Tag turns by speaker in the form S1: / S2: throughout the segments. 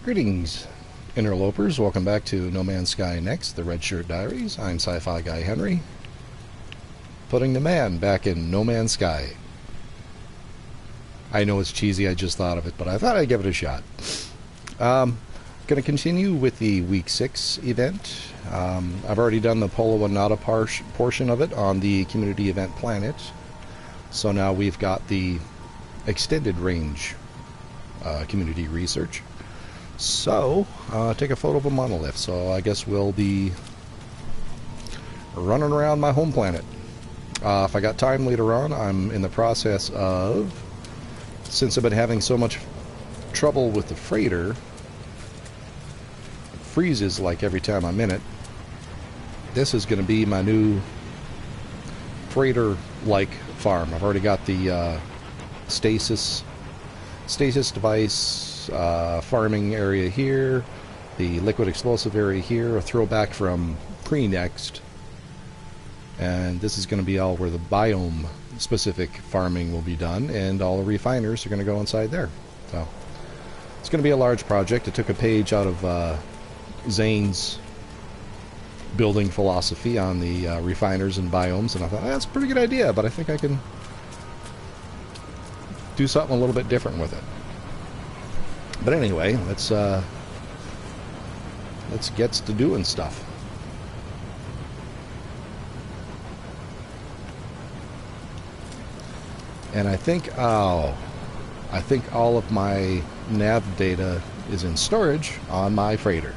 S1: Greetings, interlopers. Welcome back to No Man's Sky Next, the Red Shirt Diaries. I'm Sci-Fi Guy Henry, putting the man back in No Man's Sky. I know it's cheesy, I just thought of it, but I thought I'd give it a shot. Going to continue with the Week 6 event. I've already done the Polo and Nada portion of it on the Community Event Planet. So now we've got the extended range community research. So, take a photo of a monolith. So I guess we'll be running around my home planet. If I got time later on, I'm in the process of, since I've been having so much trouble with the freighter, it freezes like every time I'm in it, this is going to be my new freighter-like farm. I've already got the stasis device, farming area here, the liquid explosive area here, a throwback from pre-NEXT, and this is going to be all where the biome specific farming will be done, and all the refiners are going to go inside there. So it's going to be a large project. It took a page out of Zane's building philosophy on the refiners and biomes, and I thought, that's a pretty good idea, but I think I can do something a little bit different with it. But anyway, let's get to doing stuff. And I think all of my nav data is in storage on my freighter.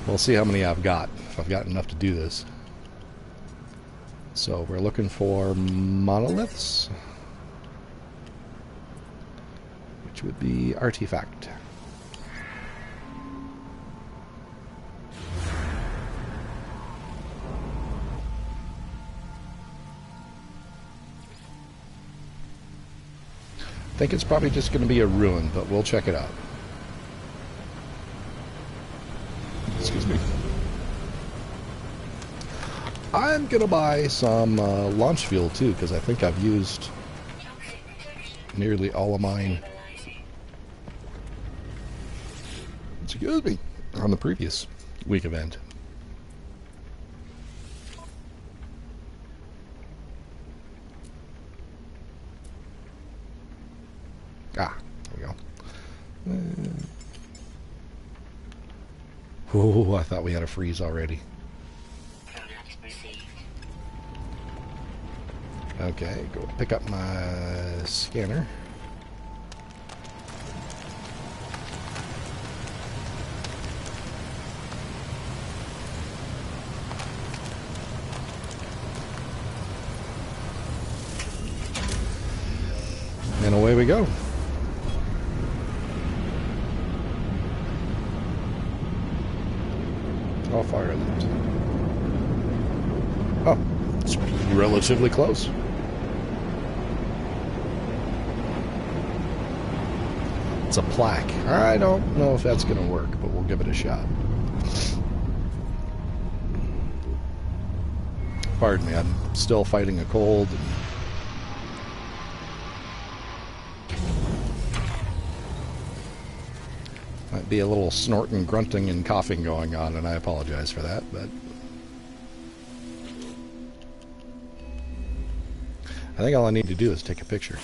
S1: We'll see how many I've got, if I've got enough to do this. So we're looking for monoliths, which would be artifact. I think it's probably just going to be a ruin, but we'll check it out. Excuse me. I'm going to buy some launch fuel too, because I think I've used nearly all of mine. Excuse me, on the previous week event. Ah, there we go. Oh, I thought we had a freeze already. Okay, go pick up my scanner. And away we go. How far is it? Oh, it's relatively close. It's a plaque. I don't know if that's going to work, but we'll give it a shot. Pardon me, I'm still fighting a cold. Might be a little snorting, grunting, and coughing going on, and I apologize for that, but I think all I need to do is take a picture.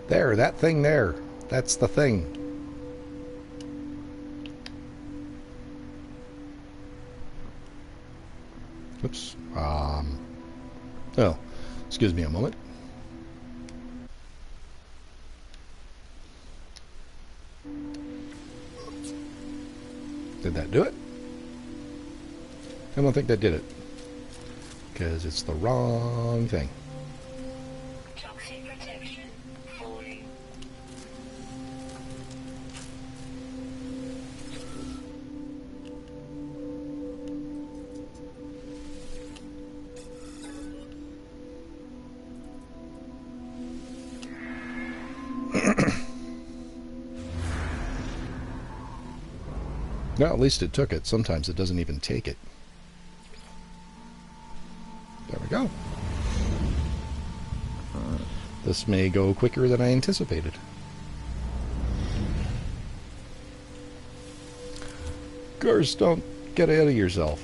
S1: There, that thing there. That's the thing. Oops. Oh, excuse me a moment. Did that do it? I don't think that did it. Because it's the wrong thing. No, at least it took it. Sometimes it doesn't even take it. There we go. This may go quicker than I anticipated. Of course, don't get ahead of yourself.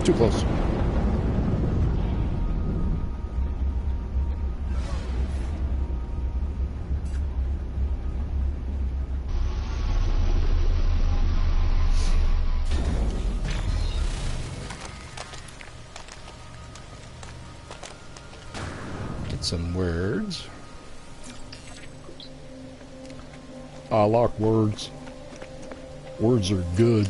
S1: Too close. Get some words. I like words. Words are good.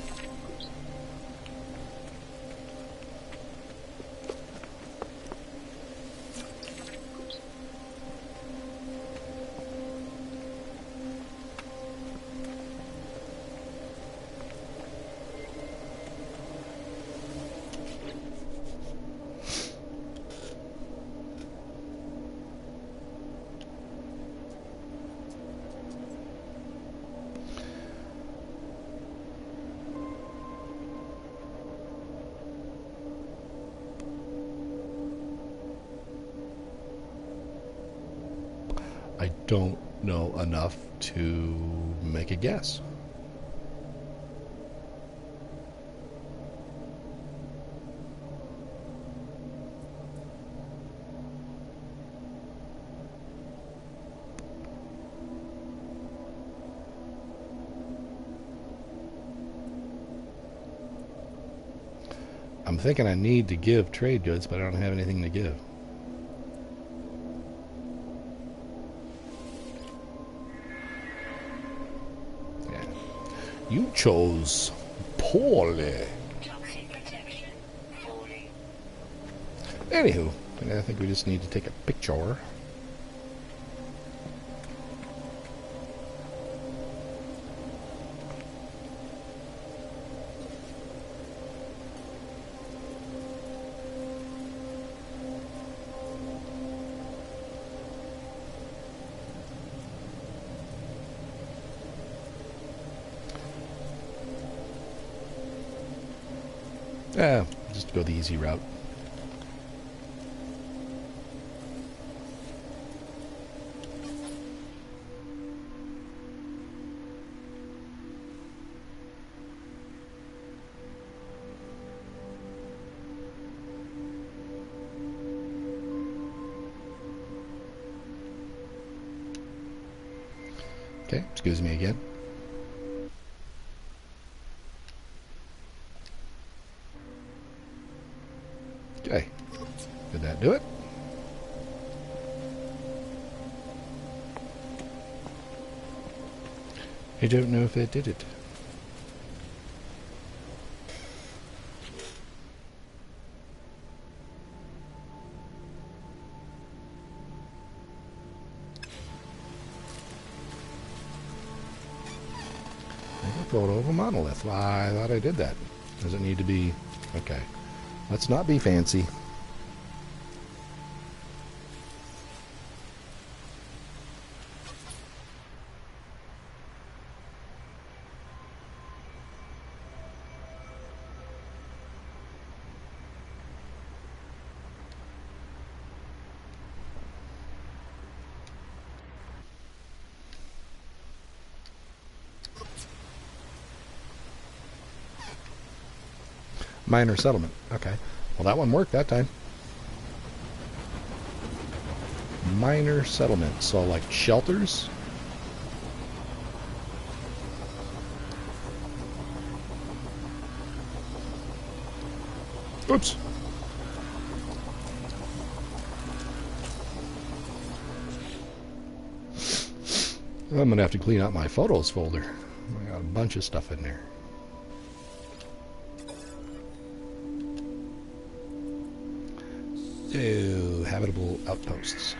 S1: I don't know enough to make a guess. I'm thinking I need to give trade goods, but I don't have anything to give. You chose poorly. Anywho, I think we just need to take a picture. Just go the easy route. Okay, excuse me again. Okay, did that do it? I don't know if that did it. Take a photo of a monolith. Why, I thought I did that. Does it need to be... Okay. Let's not be fancy. Minor settlement. Okay. Well, that one worked that time. Minor settlement. So, like shelters? Oops. I'm going to have to clean out my photos folder. I got a bunch of stuff in there. So, habitable outposts.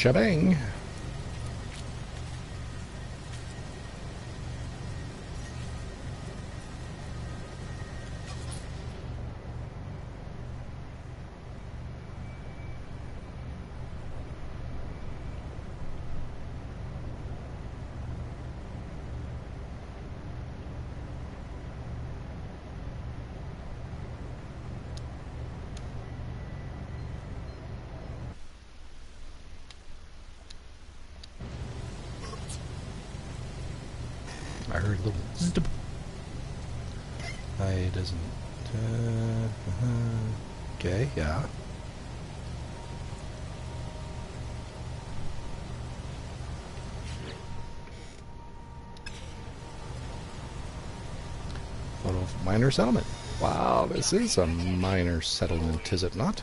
S1: shebang. I heard a little zip. It doesn't. Okay, yeah. Photo of minor settlement. Wow, this is a minor settlement, is it not?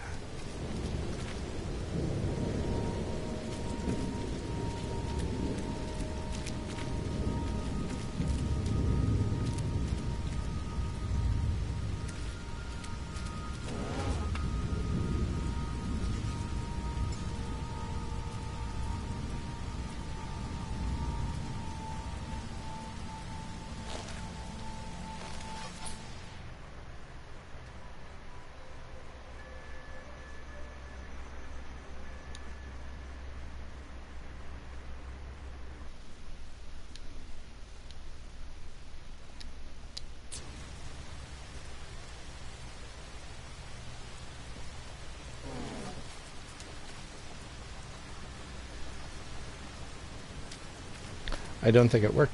S1: I don't think it worked.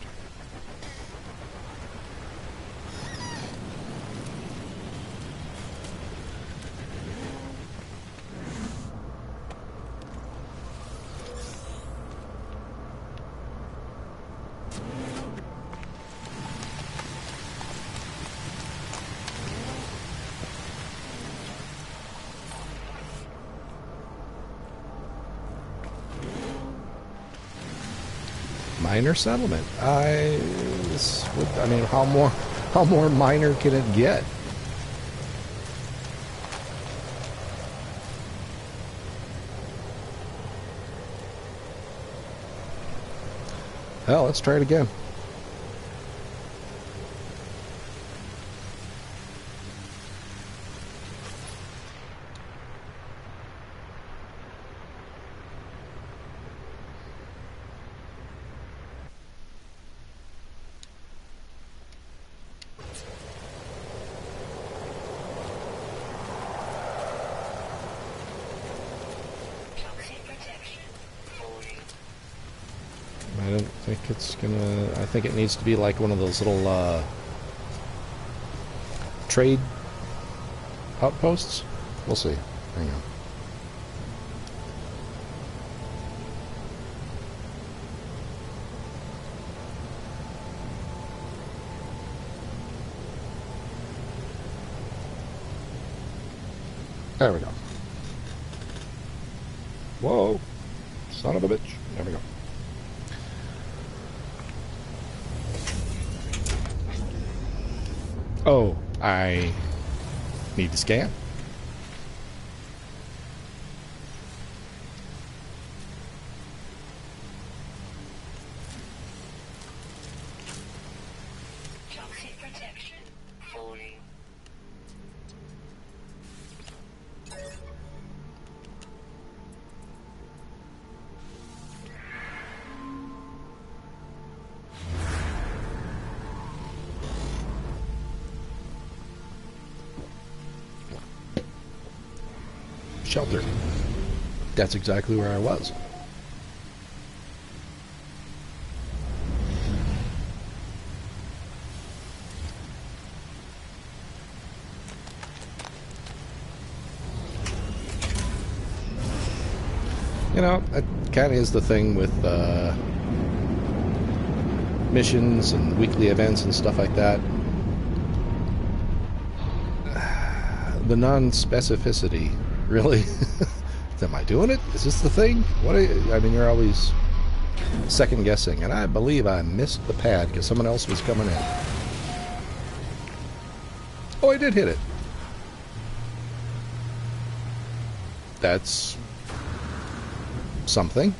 S1: Minor settlement. I mean, how more minor can it get? Well, let's try it again. I don't think it's gonna... I think it needs to be like one of those little trade outposts. We'll see. Hang on. There we go. Whoa. Son of a bitch. There we go. Oh, I need to scan.
S2: Toxic protection falling.
S1: Shelter. That's exactly where I was. You know, that kind of is the thing with missions and weekly events and stuff like that. The non-specificity, really. Am I doing it? Is this the thing? What? I mean, you're always second guessing, and I believe I missed the pad because someone else was coming in. Oh, I did hit it. something.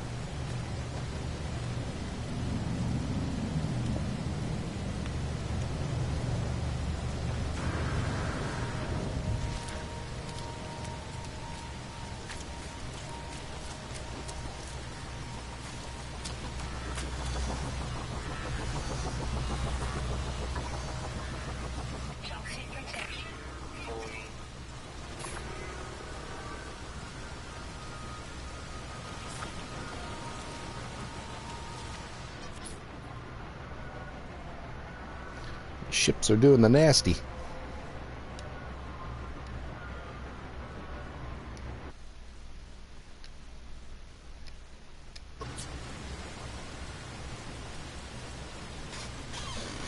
S2: Toxic protection. Fully.
S1: Ships are doing the nasty.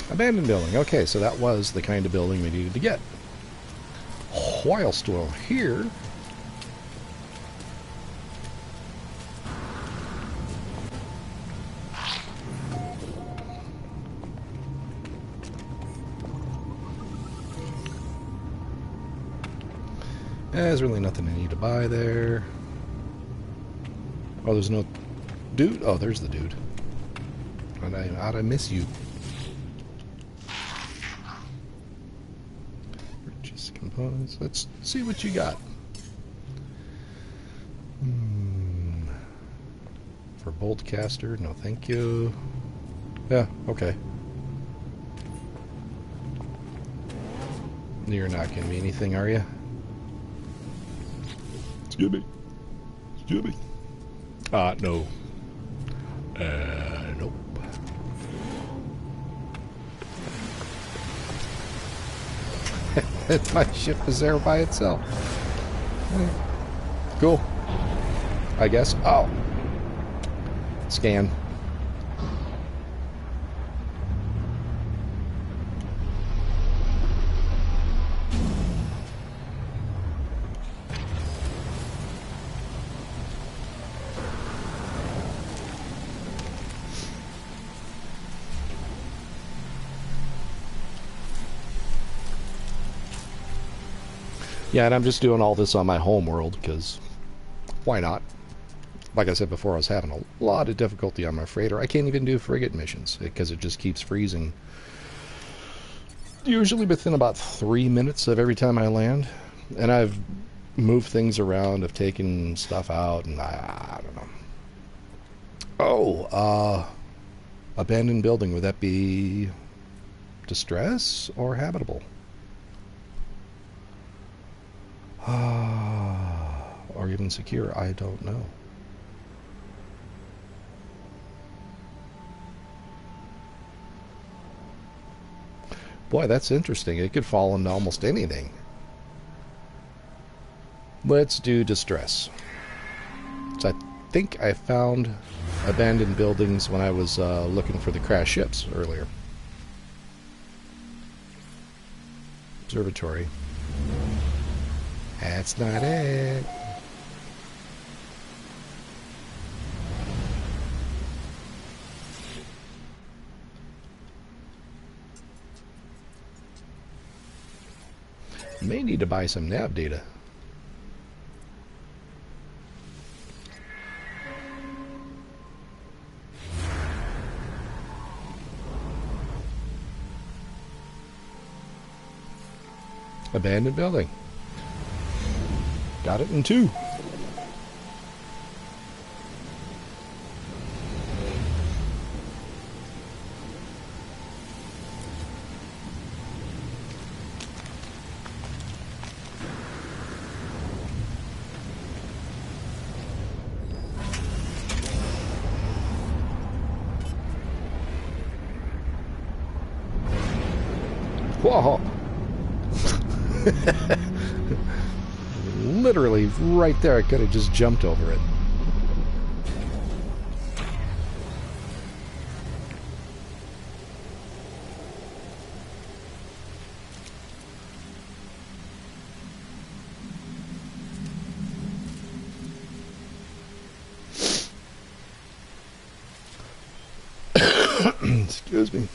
S1: Abandoned building. Okay, so that was the kind of building we needed to get. Whilst we're here, there's really nothing I need to buy there. Oh, there's no dude. Oh, there's the dude. How'd I miss you? Purchase components. Let's see what you got. For bolt caster, no thank you. Yeah, okay. You're not giving me anything, are you? Jimmy. Jimmy. No. Nope. My ship is there by itself. Cool. I guess. Oh. Scan. Yeah, and I'm just doing all this on my home world because why not? Like I said before, I was having a lot of difficulty on my freighter. I can't even do frigate missions because it just keeps freezing. Usually within about 3 minutes of every time I land. And I've moved things around, I've taken stuff out, and I don't know. Oh, abandoned building. Would that be distress or habitable? Or even secure, I don't know. Boy, that's interesting. It could fall into almost anything. Let's do distress. So I think I found abandoned buildings when I was looking for the crashed ships earlier. Observatory. That's not it. May need to buy some nav data. Abandoned building. Got it in 2. Whoa! Literally right there, I could have just jumped over it. Excuse me.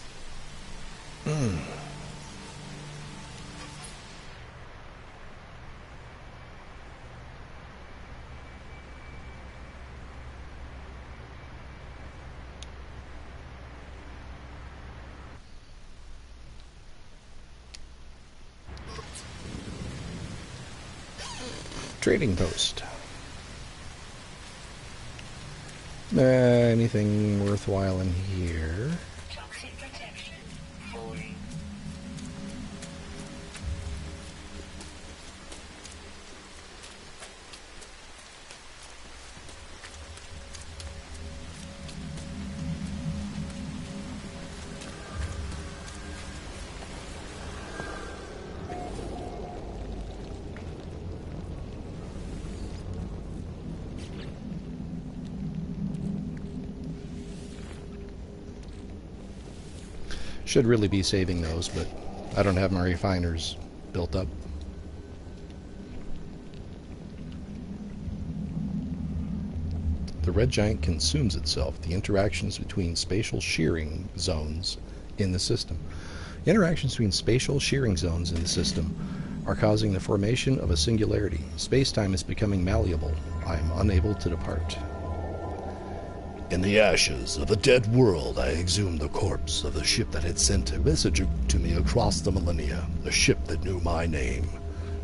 S1: Trading post. Anything worthwhile in here?
S2: Toxic protection. Falling.
S1: Should really be saving those, but I don't have my refiners built up. The red giant consumes itself. The interactions between spatial shearing zones in the system. The interactions between spatial shearing zones in the system are causing the formation of a singularity. Space-time is becoming malleable. I am unable to depart. In the ashes of a dead world, I exhumed the corpse of the ship that had sent a message to me across the millennia, a ship that knew my name.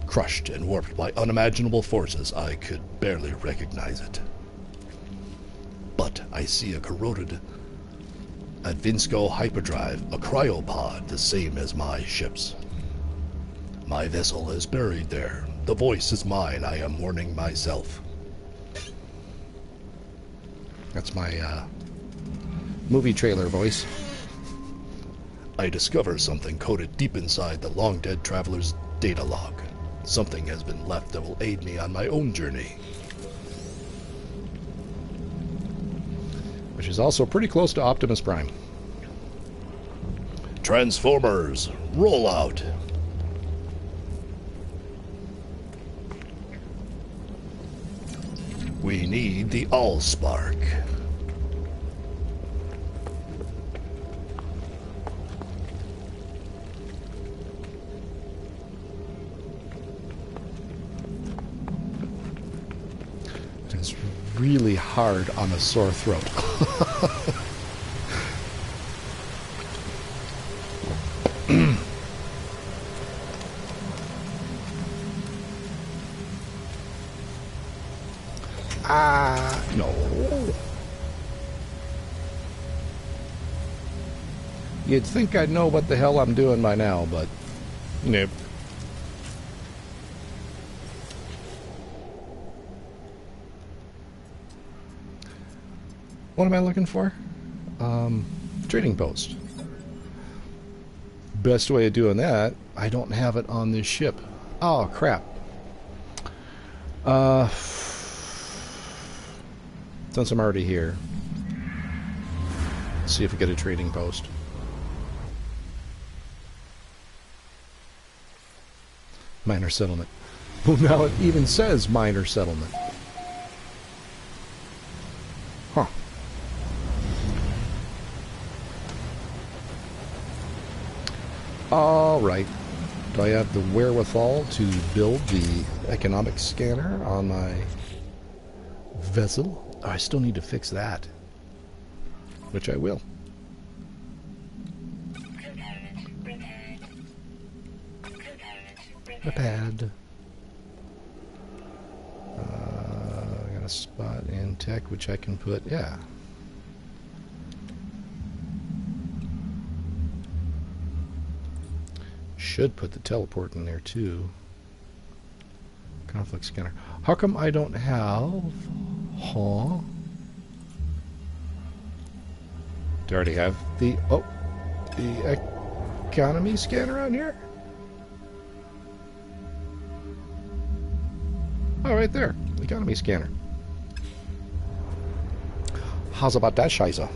S1: Crushed and warped by unimaginable forces, I could barely recognize it. But I see a corroded Advinsco hyperdrive, a cryopod the same as my ship's. My vessel is buried there. The voice is mine. I am warning myself. That's my movie trailer voice. I discover something coded deep inside the long-dead traveler's data log. Something has been left that will aid me on my own journey. Which is also pretty close to Optimus Prime. Transformers, roll out! We need the Allspark. It's really hard on a sore throat. No. You'd think I'd know what the hell I'm doing by now, but nope. What am I looking for? Trading post. Best way of doing that, I don't have it on this ship. Oh, crap. Since I'm already here, let's see if we get a trading post. Minor settlement. Well, now it even says minor settlement. Huh. All right. Do I have the wherewithal to build the economic scanner on my vessel? Oh, I still need to fix that, which I will. Repaired. I got a spot in tech, which I can put, yeah. Should put the teleport in there too. Conflict scanner. How come I don't have... Huh? Do I already have the... Oh! The economy scanner on here? Oh, right there. Economy scanner. How's about that, Shiza?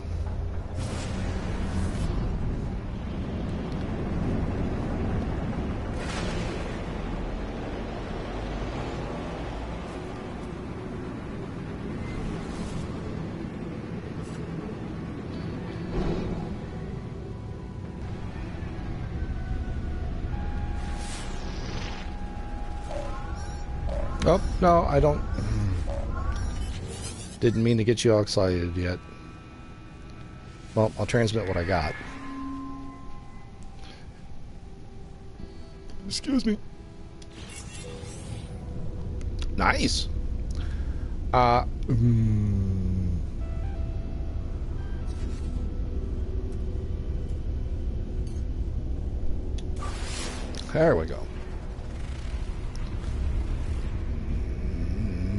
S1: Oh, no, I don't... Didn't mean to get you all excited yet. Well, I'll transmit what I got. Excuse me. Nice. There we go.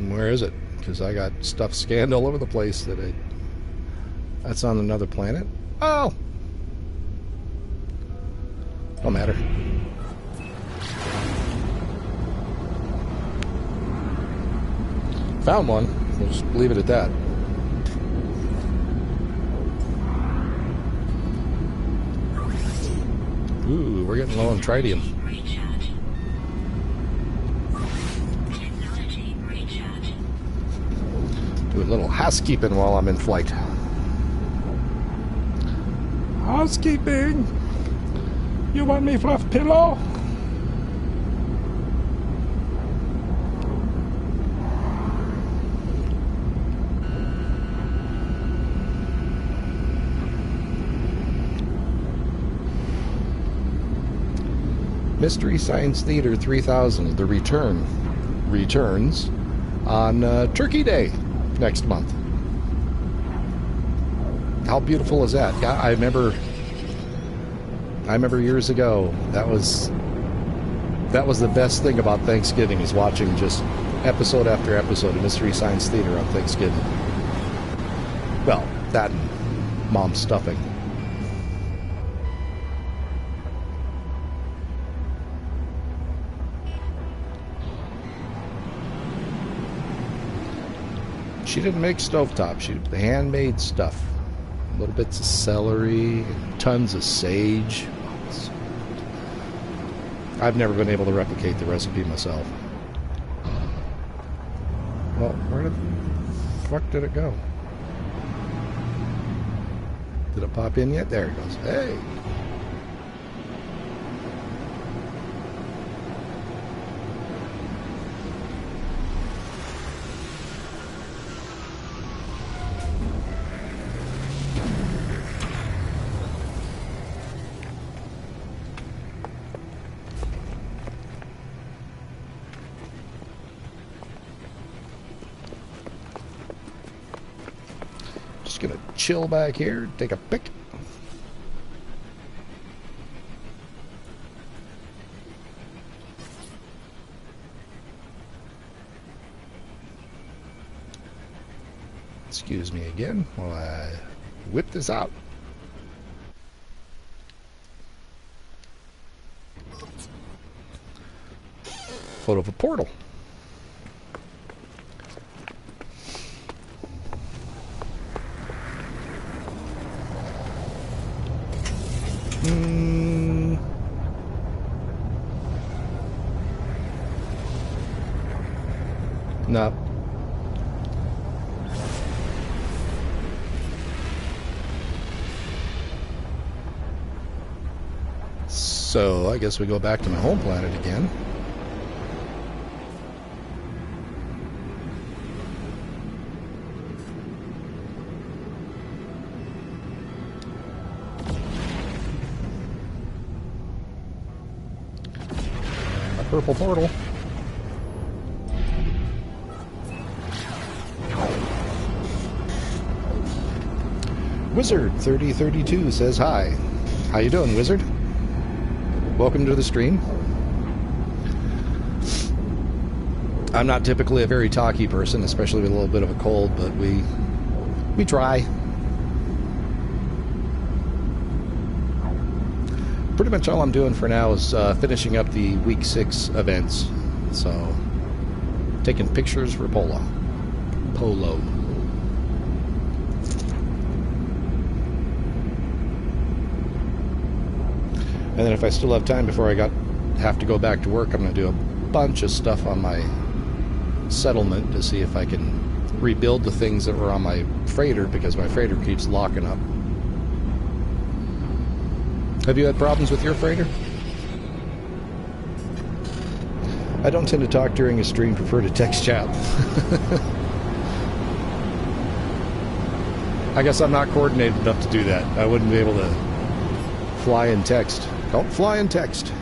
S1: Where is it? Because I got stuff scanned all over the place that that's on another planet. Oh! Don't matter. Found one. We'll just leave it at that. Ooh, we're getting low on tritium. Do a little housekeeping while I'm in flight. Housekeeping! You want me fluff pillow? Mystery Science Theater 3000, The Return, returns on Turkey Day next month. How beautiful is that? Yeah, I remember years ago, that was the best thing about Thanksgiving, is watching just episode after episode of Mystery Science Theater on Thanksgiving. Well, that and Mom's stuffing. She didn't make stovetop. She handmade stuff. Little bits of celery, tons of sage. I've never been able to replicate the recipe myself. Well, where the fuck did it go? Did it pop in yet? There it goes. Hey! Gonna chill back here, take a pic. Excuse me again while I whip this out. Photo of a portal. No. So I guess we go back to my home planet again. A purple portal. Wizard 3032 says hi. How you doing, Wizard? Welcome to the stream. I'm not typically a very talky person, especially with a little bit of a cold, but we try. Pretty much all I'm doing for now is finishing up the week 6 events. So, taking pictures for Polo. And then if I still have time before I have to go back to work, I'm going to do a bunch of stuff on my settlement to see if I can rebuild the things that were on my freighter, because my freighter keeps locking up. Have you had problems with your freighter? I don't tend to talk during a stream, prefer to text chat. I guess I'm not coordinated enough to do that. I wouldn't be able to fly and text. Don't fly and text.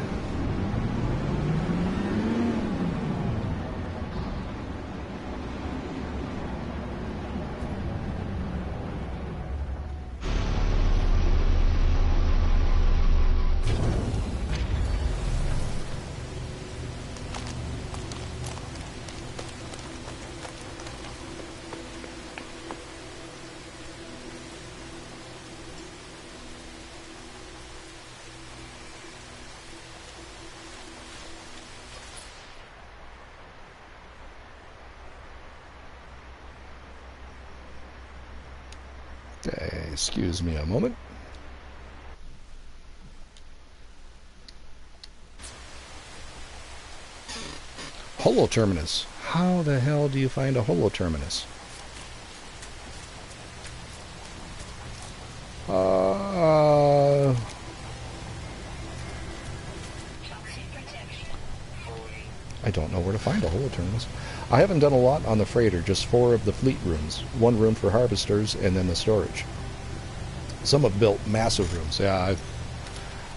S1: Excuse me a moment. Holo terminus. How the hell do you find a holo terminus? I don't know where to find a holo terminus. I haven't done a lot on the freighter, just 4 of the fleet rooms. 1 room for harvesters, and then the storage. Some have built massive rooms. Yeah,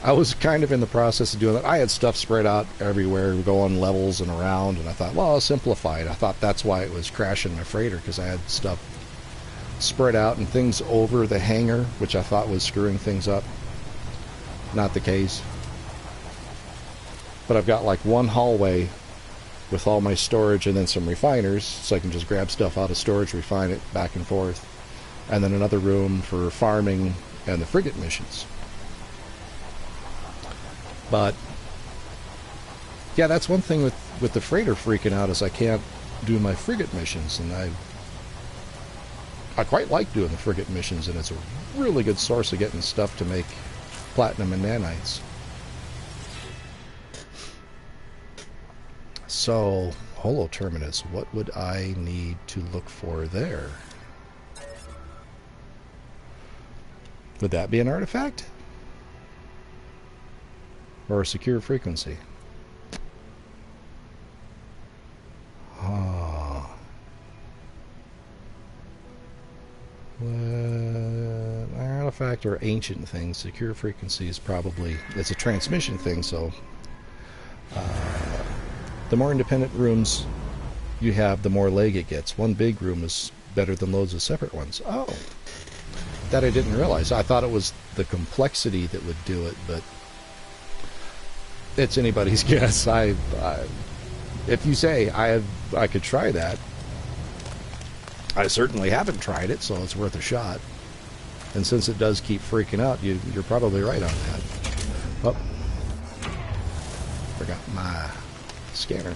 S1: I was kind of in the process of doing that. I had stuff spread out everywhere, going levels and around, and I thought, well, I'll simplify it. I thought that's why it was crashing my freighter, because I had stuff spread out and things over the hangar, which I thought was screwing things up. Not the case. But I've got like 1 hallway with all my storage and then some refiners, so I can just grab stuff out of storage, refine it back and forth. And then another room for farming and the frigate missions. But yeah, that's one thing with the freighter freaking out, is I can't do my frigate missions, and I quite like doing the frigate missions, and it's a really good source of getting stuff to make platinum and nanites. So, holo terminus, what would I need to look for there? Would that be an artifact? Or a secure frequency? Ah. Artifact or ancient thing. Secure frequency is probably, it's a transmission thing, so the more independent rooms you have, the more leg it gets. 1 big room is better than loads of separate ones. Oh, that I didn't realize. I thought it was the complexity that would do it, but it's anybody's guess. If you say I could try that, I certainly haven't tried it, so it's worth a shot. And since it does keep freaking out, you're probably right on that. Oh, forgot my scanner.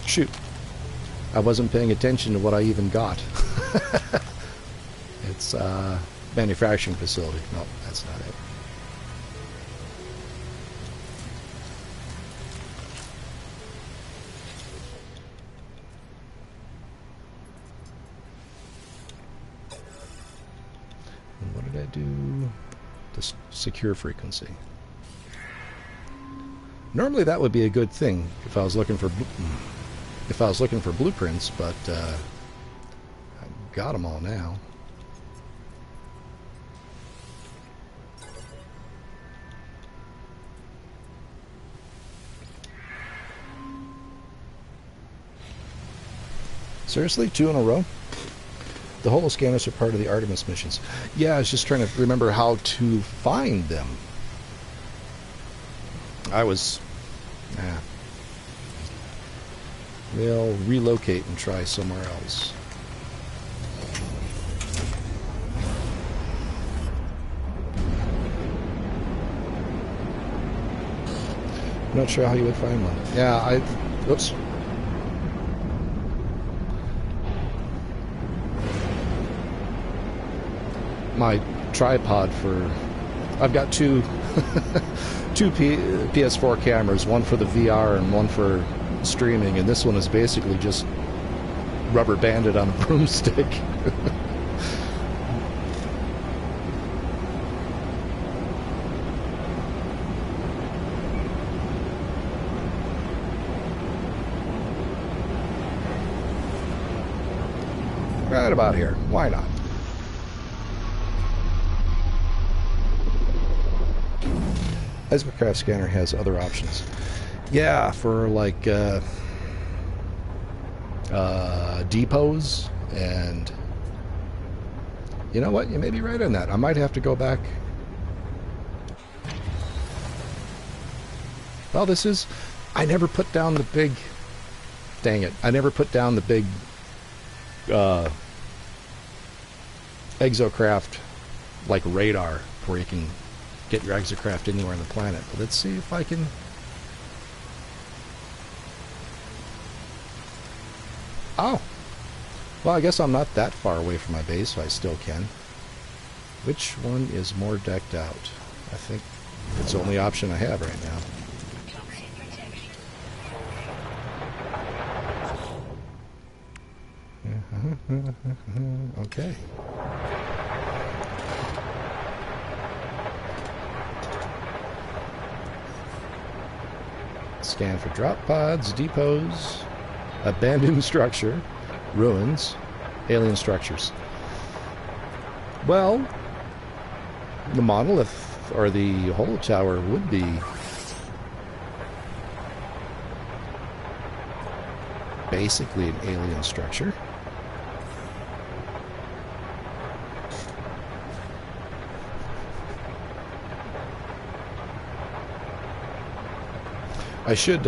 S1: Shoot. I wasn't paying attention to what I even got. It's a manufacturing facility. No, that's not it. And what did I do? The secure frequency. Normally that would be a good thing if I was looking for blueprints, but I've got them all now. Seriously? 2 in a row? The holo scanners are part of the Artemis missions. Yeah, I was just trying to remember how to find them. We'll relocate and try somewhere else. I'm not sure how you would find one. Yeah, oops. My tripod for... I've got 2 PS4 cameras, one for the VR and one for streaming, and this one is basically just rubber banded on a broomstick. Right about here. Why not? Spacecraft scanner has other options. Yeah, for like depots, and you know what? You may be right on that. I might have to go back. Well, this is... I never put down the big... Dang it. I never put down the big exocraft, like radar, where you can get your exocraft anywhere on the planet. But let's see if I can... Oh! Well, I guess I'm not that far away from my base, so I still can. Which one is more decked out? I think it's the only option I have right now.
S2: Toxic protection.
S1: Okay. Scan for drop pods, depots, abandoned structure, ruins, alien structures. Well, the monolith or the holo tower would be basically an alien structure. I should,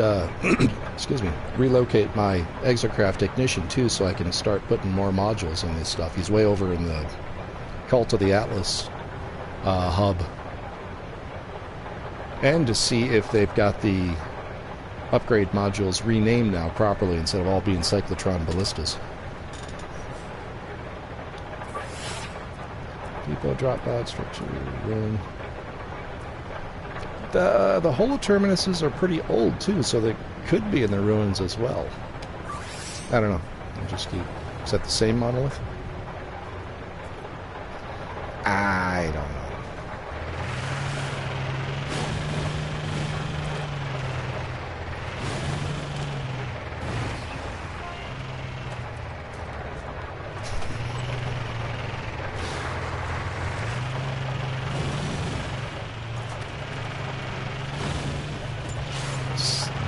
S1: excuse me, relocate my exocraft technician too, so I can start putting more modules in this stuff. He's way over in the Cult of the Atlas hub. And to see if they've got the upgrade modules renamed now properly instead of all being cyclotron ballistas. Depot drop pod structure ruin. The holo terminuses are pretty old too, so they could be in the ruins as well. I don't know. I'll just keep. Is that the same monolith? I don't know.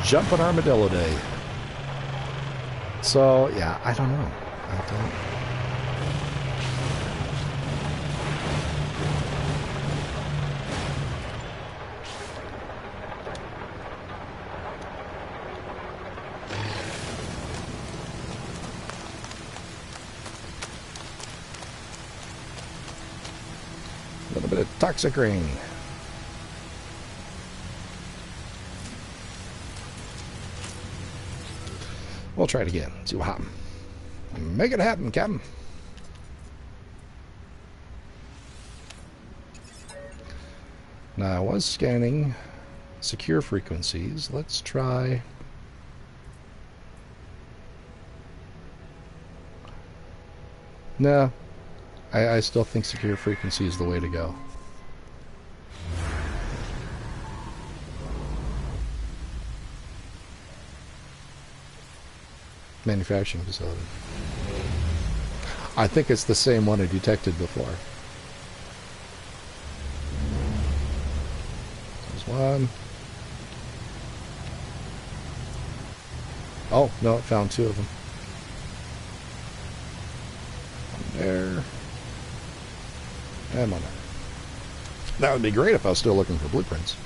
S1: Jumping Armadillo Day. So, yeah, I don't know. I don't... A little bit of toxic rain. We'll try it again. See what happens. Make it happen, Captain. Now, I was scanning secure frequencies. Let's try... No. I still think secure frequency is the way to go. Manufacturing facility. I think it's the same one I detected before. There's one. Oh, no, it found two of them. One there. And one there. That would be great if I was still looking for blueprints.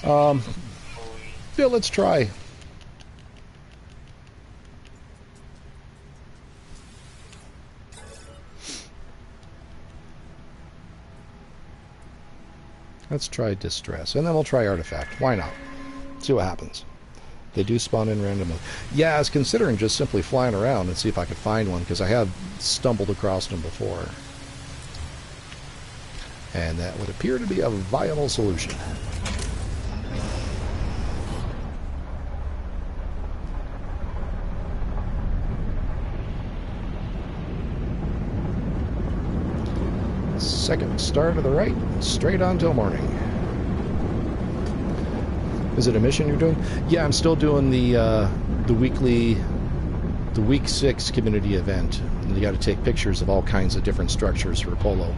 S1: Yeah, let's try. Let's try Distress, and then we'll try Artifact. Why not? See what happens. They do spawn in randomly. Yeah, I was considering just simply flying around and see if I could find one, because I have stumbled across them before. And that would appear to be a viable solution. Second star to the right, straight on till morning. Is it a mission you're doing? Yeah, I'm still doing the week 6 community event. And you got to take pictures of all kinds of different structures for Polo.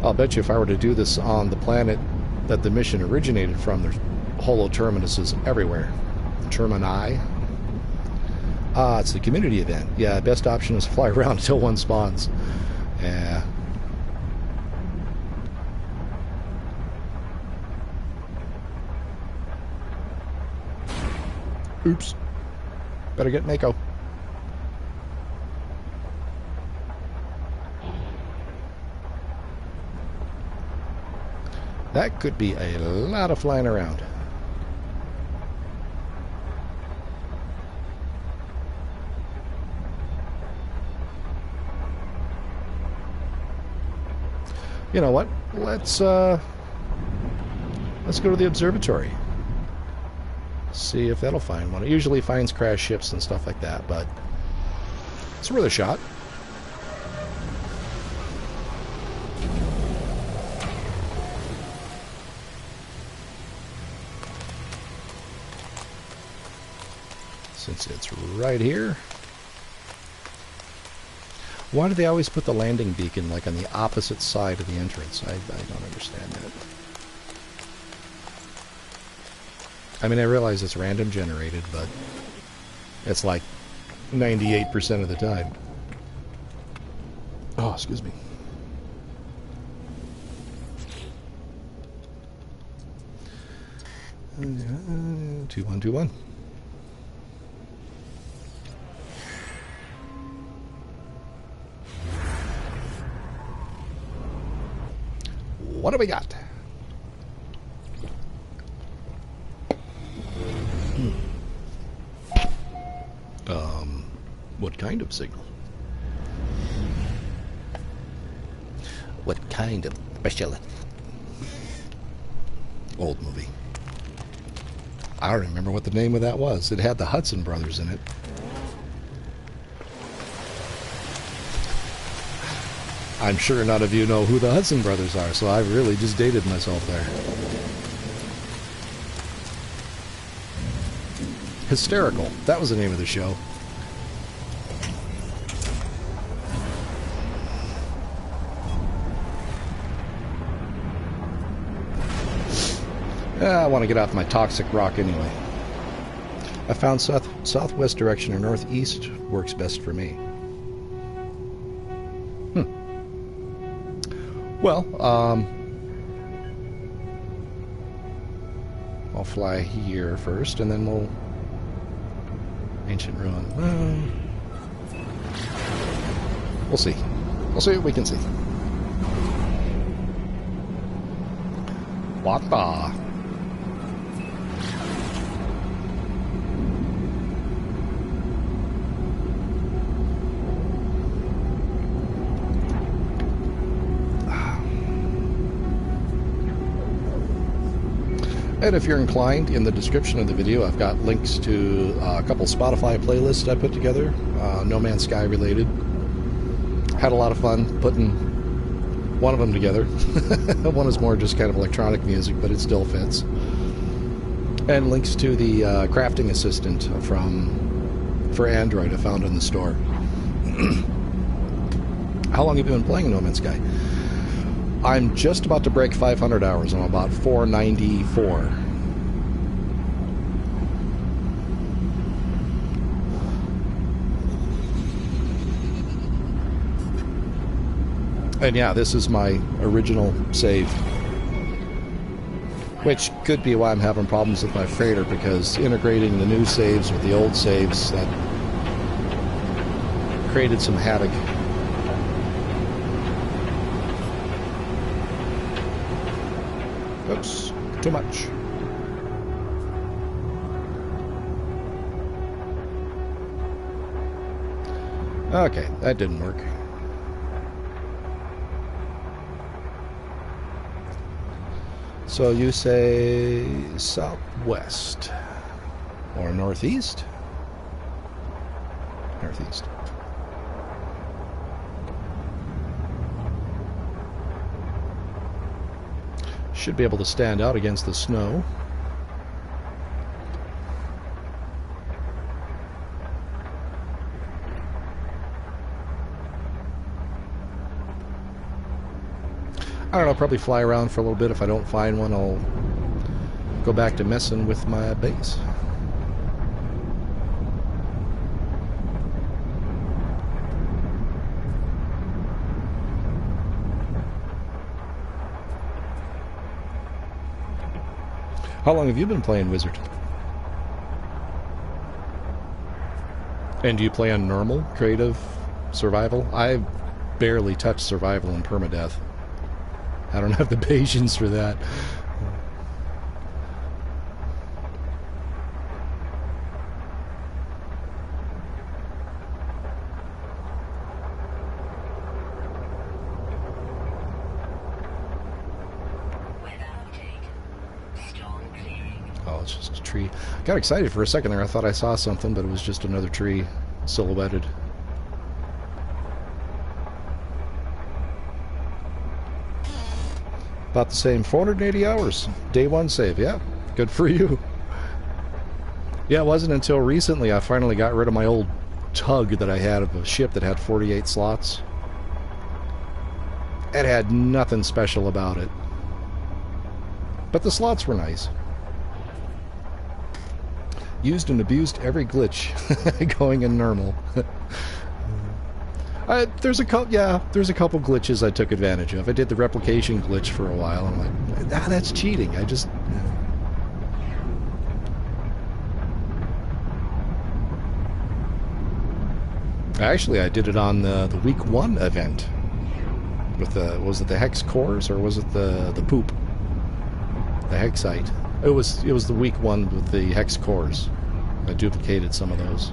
S1: I'll bet you if I were to do this on the planet that the mission originated from, there's holo terminuses everywhere. Termini. Ah, it's the community event. Yeah, best option is fly around until one spawns. Yeah. Oops. Better get Mako. That could be a lot of flying around. You know what? Let's go to the observatory. See if that'll find one. It usually finds crash ships and stuff like that, but it's worth a shot. Since it's right here. Why do they always put the landing beacon like on the opposite side of the entrance? I don't understand that. I mean, I realize it's random generated, but it's like 98% of the time. Oh, excuse me. Uh, 2121. What do we got? What kind of signal? What kind of special? Old movie. I don't remember what the name of that was. It had the Hudson brothers in it. I'm sure none of you know who the Hudson brothers are, so I've really just dated myself there. Hysterical. That was the name of the show. I want to get off my toxic rock anyway. I found southwest direction or northeast works best for me. Well, I'll fly here first, and then we'll... Ancient ruin. We'll see. We'll see what we can see. What the... And if you're inclined, in the description of the video, I've got links to a couple Spotify playlists I put together, No Man's Sky related. Had a lot of fun putting one of them together. One is more just kind of electronic music, but it still fits. And links to the crafting assistant for Android I found in the store. How long have you been playing No Man's Sky? I'm just about to break 500 hours. I'm about 494. And yeah, this is my original save. Which could be why I'm having problems with my freighter, because integrating the new saves with the old saves, that created some havoc. Oops, too much. Okay, that didn't work. So you say southwest or northeast? Northeast. Should be able to stand out against the snow. I don't know, probably fly around for a little bit. If I don't find one, I'll go back to messing with my base. How long have you been playing Wizard? And do you play on normal, creative, survival? I barely touch survival and permadeath. I don't have the patience for that. Oh, it's just a tree. I got excited for a second there. I thought I saw something, but it was just another tree silhouetted. About the same, 480 hours. Day one save, yeah. Good for you. Yeah, it wasn't until recently I finally got rid of my old tug that I had of a ship that had 48 slots. It had nothing special about it. But the slots were nice. Used and abused every glitch going in normal. There's a couple glitches I took advantage of. I did the replication glitch for a while. I'm like, that's cheating. Actually, I did it on the week 1 event with was it the hex cores or was it the poop? The hexite. It was the week 1 with the hex cores. I duplicated some of those.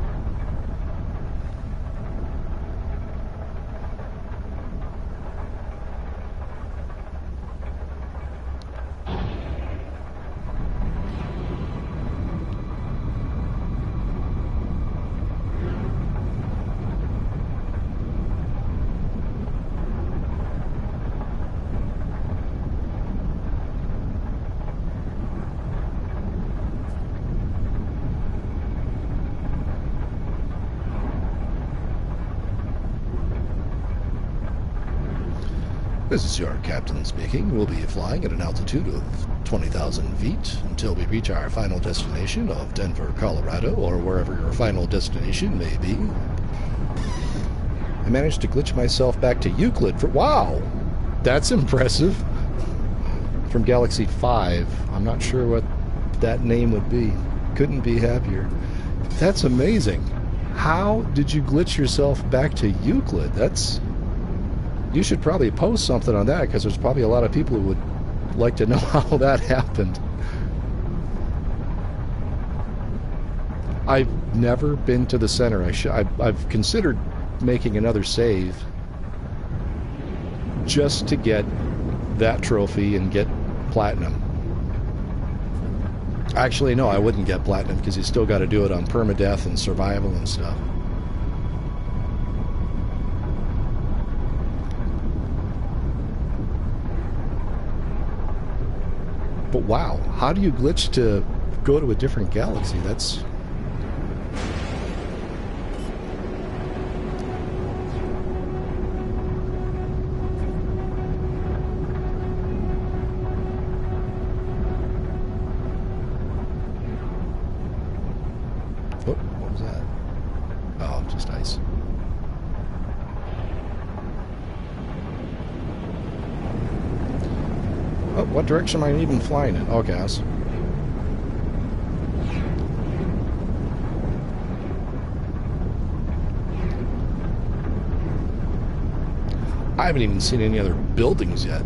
S1: This is your captain speaking. We'll be flying at an altitude of 20,000 feet until we reach our final destination of Denver, Colorado, or wherever your final destination may be. I managed to glitch myself back to Euclid for... Wow! That's impressive. From Galaxy 5. I'm not sure what that name would be. Couldn't be happier. That's amazing. How did you glitch yourself back to Euclid? That's... You should probably post something on that, because there's probably a lot of people who would like to know how that happened. I've never been to the center. I've considered making another save just to get that trophy and get platinum. Actually, no, I wouldn't get platinum, because you still got to do it on permadeath and survival and stuff. But wow, how do you glitch to go to a different galaxy? That's... Oh, what was that? Oh, just ice. Oh, what direction am I even flying in? Oh, gas. I haven't even seen any other buildings yet.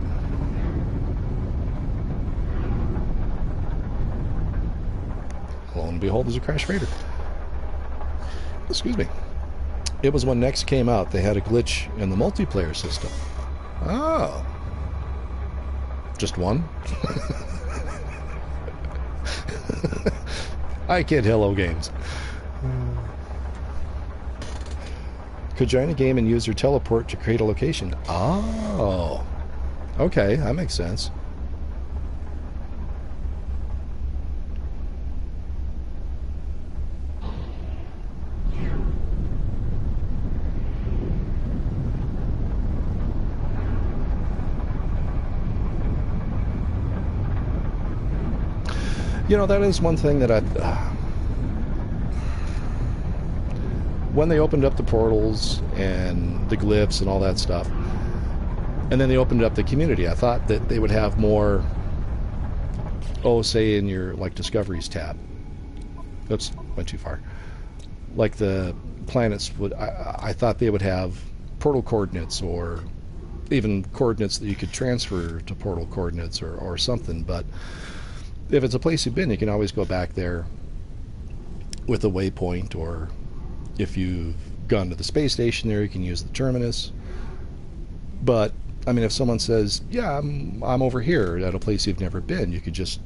S1: Lo and behold, there's a Crash Raider. Excuse me. It was when NEXT came out. They had a glitch in the multiplayer system. Oh. Just one? I kid, hello games. Could join a game and use your teleport to create a location. Oh. Okay, that makes sense. You know, that is one thing that when they opened up the portals and the glyphs and all that stuff, and then they opened up the community, I thought that they would have more, say in your, like, Discoveries tab. Oops, went too far. Like the planets would, I thought they would have portal coordinates, or even coordinates that you could transfer to portal coordinates, or something. But if it's a place you've been, you can always go back there with a waypoint, or if you've gone to the space station there, you can use the terminus. But I mean, if someone says, yeah, I'm over here at a place you've never been, you could just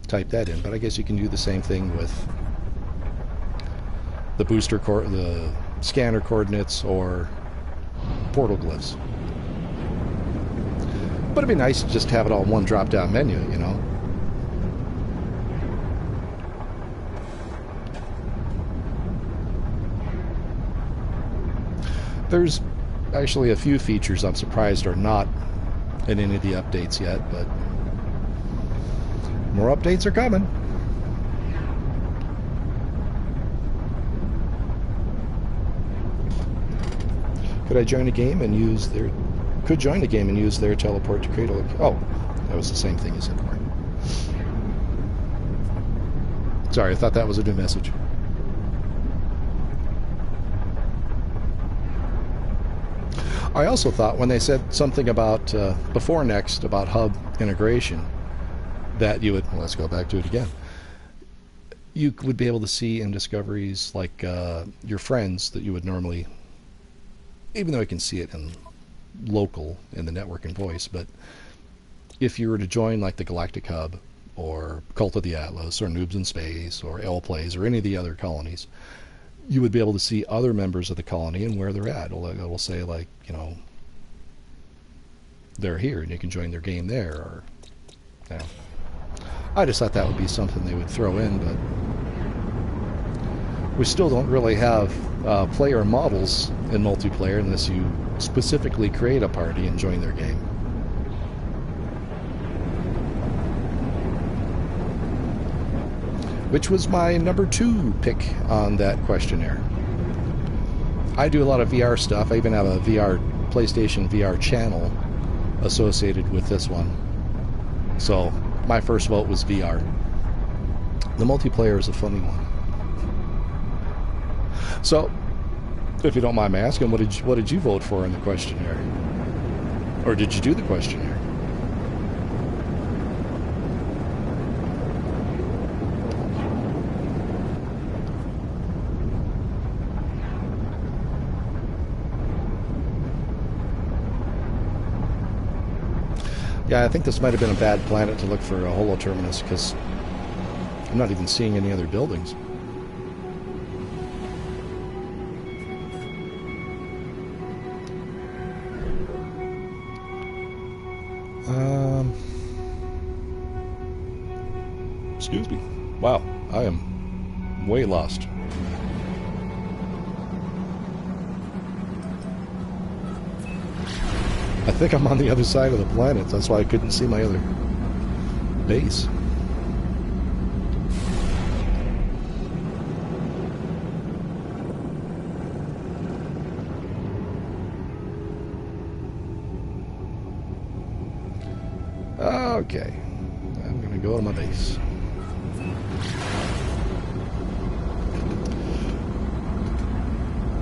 S1: type that in. But I guess you can do the same thing with the the scanner coordinates or portal glyphs. But it'd be nice to just have it all in one drop-down menu, you know. There's actually a few features I'm surprised are not in any of the updates yet, but more updates are coming. Could join a game and use their teleport to Cradle? Oh, that was the same thing as it before. Sorry, I thought that was a new message. I also thought when they said something about before NEXT about hub integration, that you would, well, let's go back to it again, you would be able to see in discoveries like your friends that you would normally, even though you can see it in local in the network and voice, but if you were to join like the Galactic Hub or Cult of the Atlas or Noobs in Space or L Plays or any of the other colonies, you would be able to see other members of the colony and where they're at. It'll say, like, you know, they're here and you can join their game there. Or, you know, I just thought that would be something they would throw in, but we still don't really have player models in multiplayer unless you specifically create a party and join their game. Which was my number 2 pick on that questionnaire. I do a lot of VR stuff. I even have a PlayStation VR channel associated with this one. So my first vote was VR. The multiplayer is a funny one. So, if you don't mind me asking, what did you vote for in the questionnaire? Or did you do the questionnaire? Yeah, I think this might have been a bad planet to look for a holo terminus, because I'm not even seeing any other buildings. Excuse me. Wow, I am way lost. I think I'm on the other side of the planet. That's why I couldn't see my other base. Okay, I'm going to go to my base.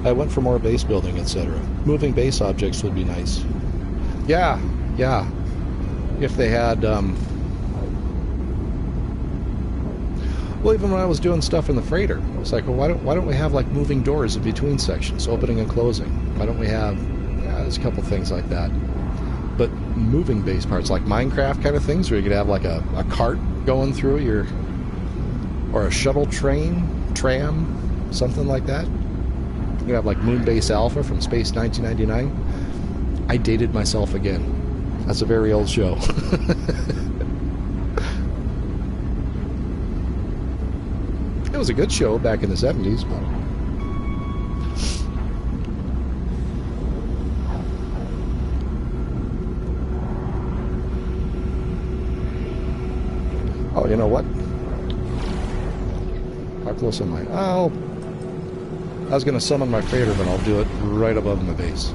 S1: I went for more base building, etc. Moving base objects would be nice. Yeah. If they had, well, even when I was doing stuff in the freighter, I was like, well, why don't we have like moving doors in between sections, opening and closing? Why don't we have, yeah, there's a couple things like that. But moving base parts, like Minecraft kind of things, where you could have like a cart going through your, or a shuttle tram, something like that. You have like Moonbase Alpha from Space 1999. I dated myself again. That's a very old show. It was a good show back in the 70s, but... Oh, you know what? How close am I? Oh, I was going to summon my freighter, but I'll do it right above my base.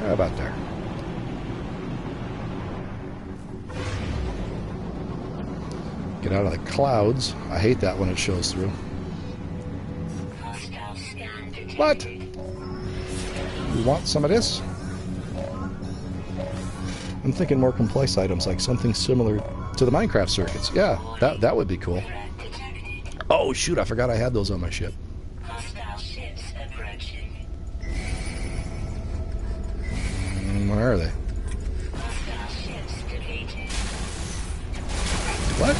S1: How about there? Get out of the clouds. I hate that when it shows through.
S2: Hostile scan detected.
S1: What? You want some of this? I'm thinking more complex items, like something similar to the Minecraft circuits. Yeah, that would be cool.
S2: Threat detected.
S1: Oh, shoot, I forgot I had those on my ship.
S2: Hostile ships approaching.
S1: Where are they?
S2: Hostile ships depleted.
S1: What?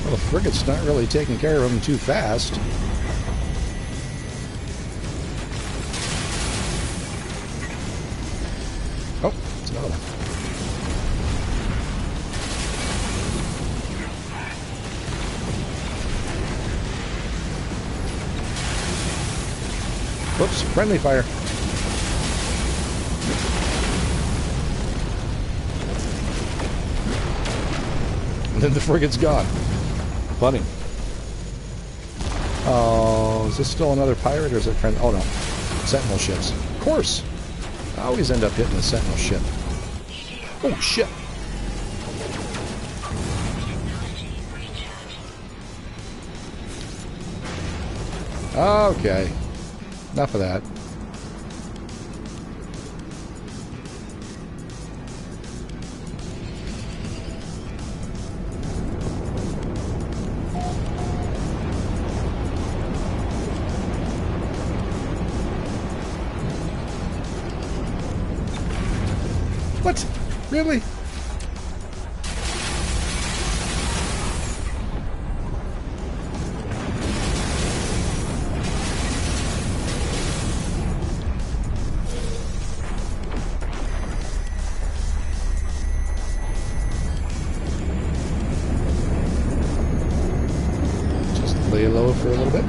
S1: Well, the frigate's not really taking care of them too fast. Oh, it's another one. Whoops, friendly fire. And then the frigate's gone. Funny. Oh, is this still another pirate or is it friend? Oh no, sentinel ships. Of course. I always end up hitting a sentinel ship. Oh shit. Okay. Enough of that. What? Really? Just lay low for a little bit.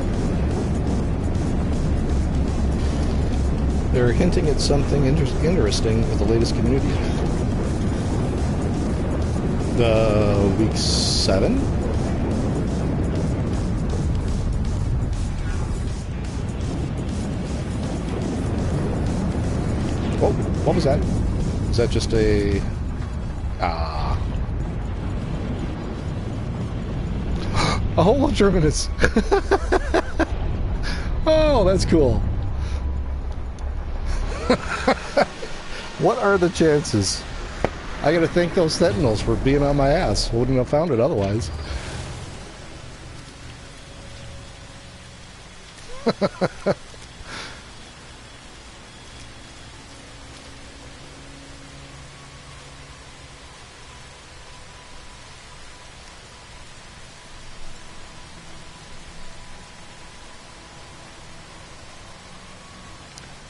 S1: They're hinting at something interesting with the latest community event. The week 7? Whoa, what was that? Is that just a... Ah. A whole terminus. Oh, that's cool. What are the chances? I gotta thank those sentinels for being on my ass. I wouldn't have found it otherwise.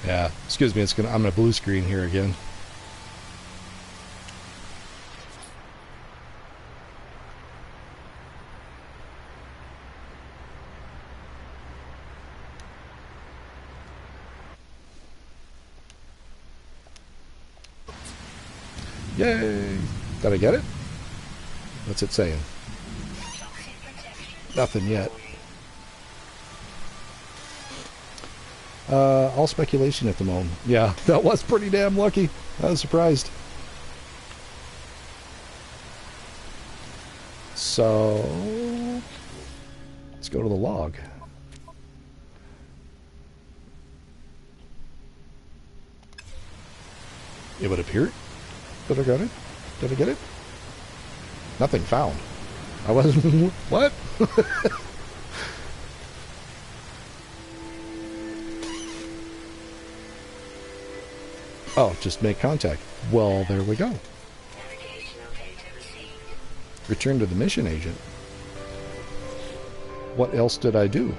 S1: Yeah, excuse me, I'm gonna blue screen here again. Yay! Did I get it? What's it saying? Nothing yet. All speculation at the moment. Yeah, that was pretty damn lucky. I was surprised. So, let's go to the log. It would appear. Did I get it? Did I get it? Nothing found. I wasn't... What? Oh, just make contact. Well, there we go. Return to the mission agent. What else did I do?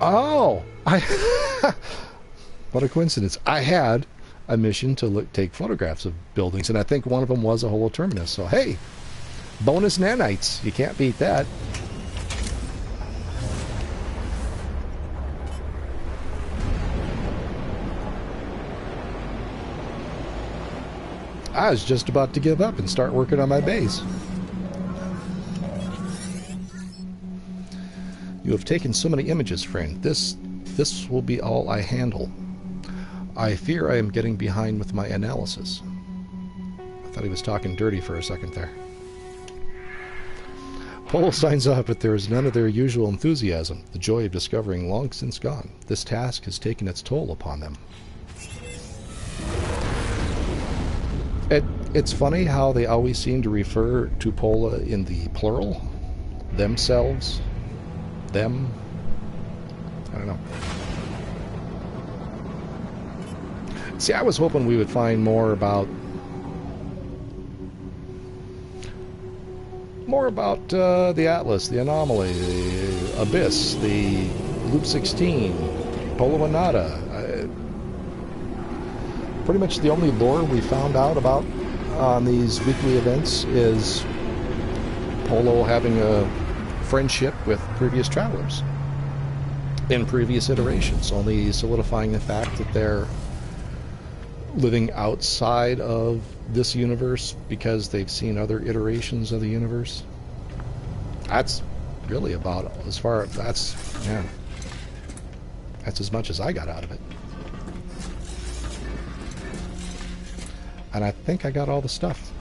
S1: Oh! What a coincidence. I had a mission to take photographs of buildings, and I think one of them was a holo terminus. So, hey, bonus nanites. You can't beat that. I was just about to give up and start working on my base. You have taken so many images, friend. This will be all I handle. I fear I am getting behind with my analysis. I thought he was talking dirty for a second there. Polo signs off, but there is none of their usual enthusiasm. The joy of discovering long since gone. This task has taken its toll upon them. It's funny how they always seem to refer to Pola in the plural. Themselves. Them. I don't know. See, I was hoping we would find more about the Atlas, the Anomaly, the Abyss, the Loop 16, Polo Nada. Pretty much the only lore we found out about on these weekly events is Polo having a friendship with previous travelers in previous iterations, only solidifying the fact that they're living outside of this universe because they've seen other iterations of the universe. That's really about as far that's as much as I got out of it. And I think I got all the stuff.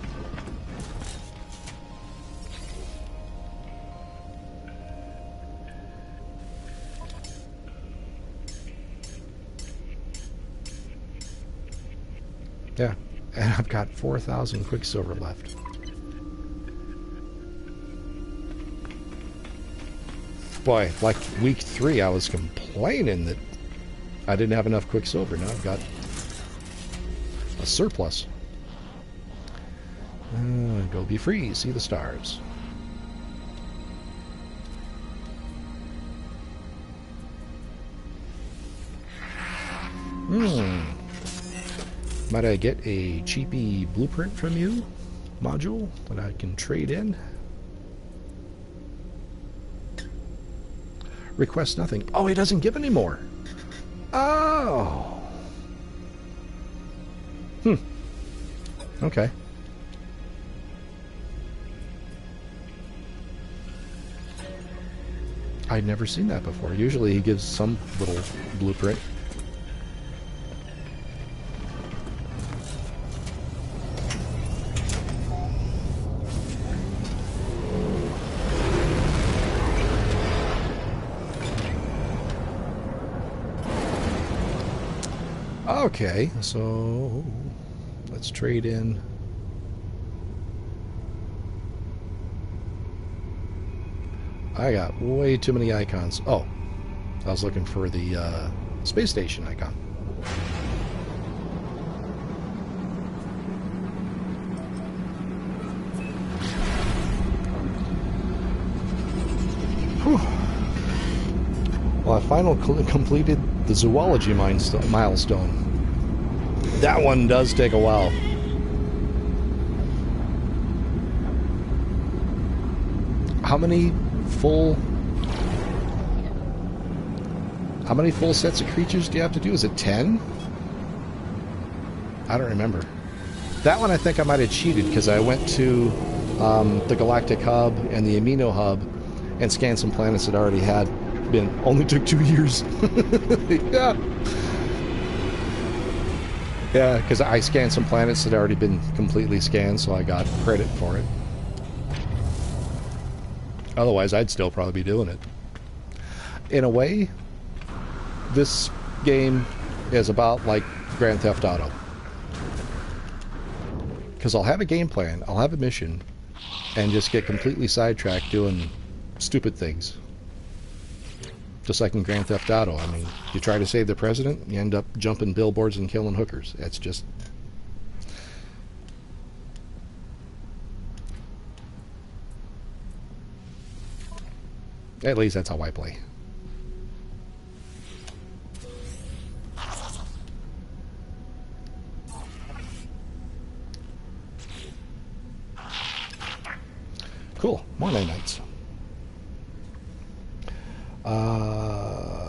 S1: Yeah, and I've got 4,000 Quicksilver left. Boy, like week 3 I was complaining that I didn't have enough Quicksilver. Now I've got a surplus. Go be free, see the stars. Might I get a cheapy blueprint from you module that I can trade in? Request nothing. Oh, he doesn't give any more. Oh. Okay. I'd never seen that before. Usually he gives some little blueprint. Okay, so let's trade in. I got way too many icons. Oh, I was looking for the space station icon. Whew. Well, I finally completed the zoology milestone. That one does take a while. How many full sets of creatures do you have to do? Is it 10? I don't remember. That one I think I might have cheated because I went to the Galactic Hub and the Amino Hub and scanned some planets that already had been. Only took 2 years. Yeah. Yeah, because I scanned some planets that had already been completely scanned, so I got credit for it. Otherwise, I'd still probably be doing it. In a way, this game is about like Grand Theft Auto. Because I'll have a game plan, I'll have a mission, and just get completely sidetracked doing stupid things. Just like in Grand Theft Auto. I mean, you try to save the president, you end up jumping billboards and killing hookers. It's just... At least that's how I play. Cool. More night nights.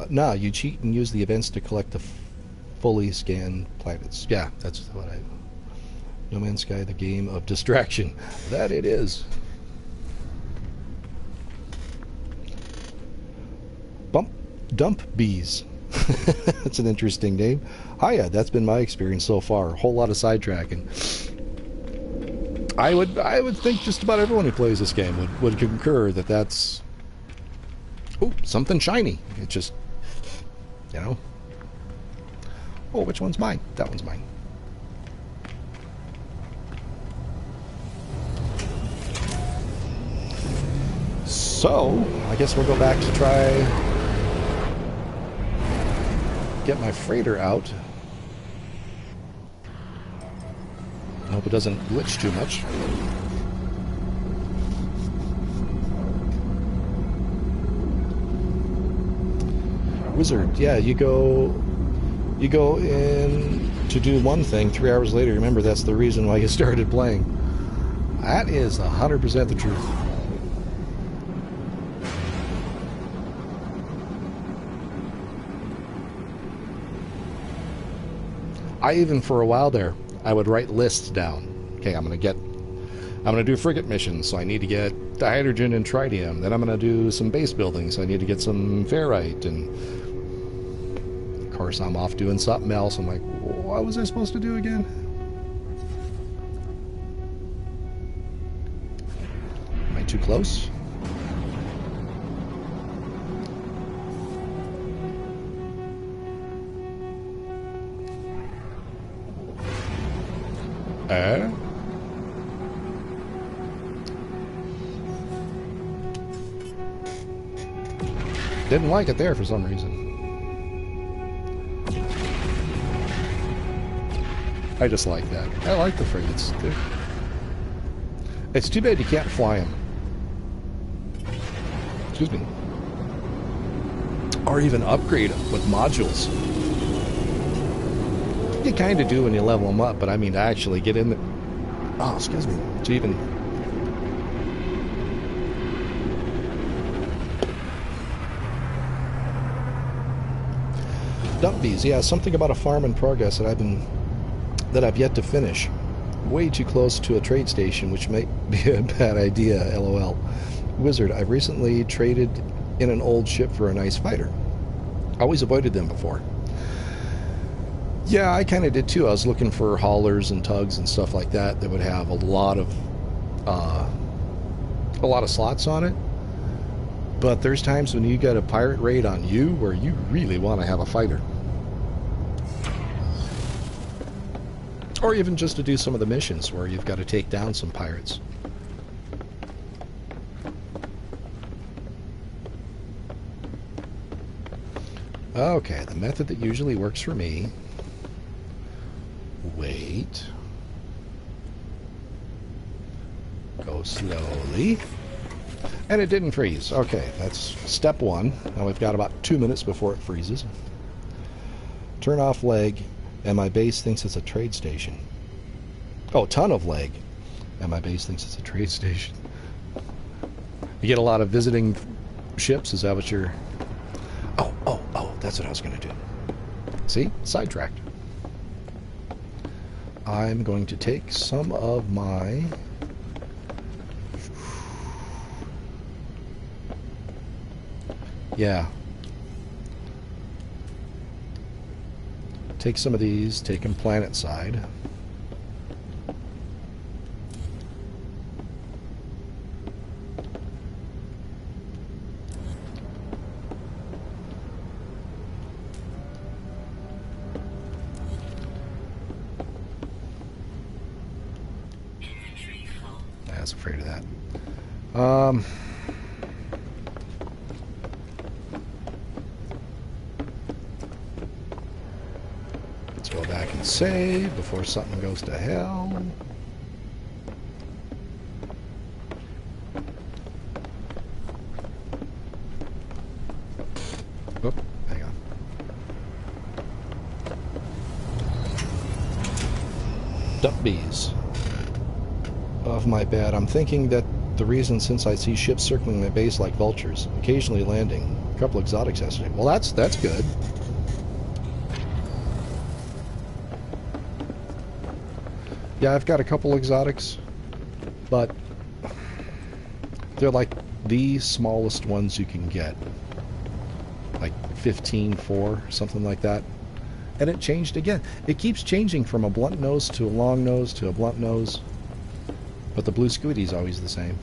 S1: Nah, you cheat and use the events to collect the fully scanned planets. Yeah, that's what I... No Man's Sky, the game of distraction. That it is. Dump Bees. That's an interesting name. Hiya, that's been my experience so far. A whole lot of sidetracking. I would think just about everyone who plays this game would concur that that's... Oh, something shiny. It's just, you know. Oh, which one's mine? That one's mine. So, I guess we'll go back to try... get my freighter out. I hope it doesn't glitch too much. Wizard, yeah, you go in to do one thing, 3 hours later, remember that's the reason why you started playing. That is 100% the truth. I even, for a while there, I would write lists down. Okay, I'm gonna do frigate missions, so I need to get hydrogen and tritium. Then I'm gonna do some base building, so I need to get some ferrite. And of course, I'm off doing something else. I'm like, what was I supposed to do again? Am I too close? Didn't like it there for some reason. I just like that. I like the frigates. It's too bad you can't fly them. Excuse me. Or even upgrade them with modules. You kind of do when you level them up, but I mean to actually get in the... Oh, excuse me. To even... Dump bees, yeah, something about a farm in progress that I've yet to finish. Way too close to a trade station, which might be a bad idea, lol. Wizard, I've recently traded in an old ship for a nice fighter. Always avoided them before. Yeah, I kind of did too. I was looking for haulers and tugs and stuff like that that would have a lot of slots on it. But there's times when you got a pirate raid on you where you really want to have a fighter. Or even just to do some of the missions where you've got to take down some pirates. Okay, the method that usually works for me. Wait. Go slowly. And it didn't freeze. Okay, that's step one. Now we've got about 2 minutes before it freezes. Turn off leg, and my base thinks it's a trade station. Oh, ton of leg, and my base thinks it's a trade station. You get a lot of visiting ships, is that what you're... Oh, that's what I was going to do. See? Sidetracked. I'm going to take some of my... Yeah. Take some of these, take them planet side. I was afraid of that. Let's go back and save before something goes to hell. Oop, hang on. Dump bees. Of my bad. I'm thinking that the reason, since I see ships circling my base like vultures, occasionally landing. A couple exotics yesterday. Well, that's good. Yeah, I've got a couple exotics, but they're like the smallest ones you can get. Like 15.4, something like that. And it changed again. It keeps changing from a blunt nose to a long nose to a blunt nose. But the blue Scooty's always the same.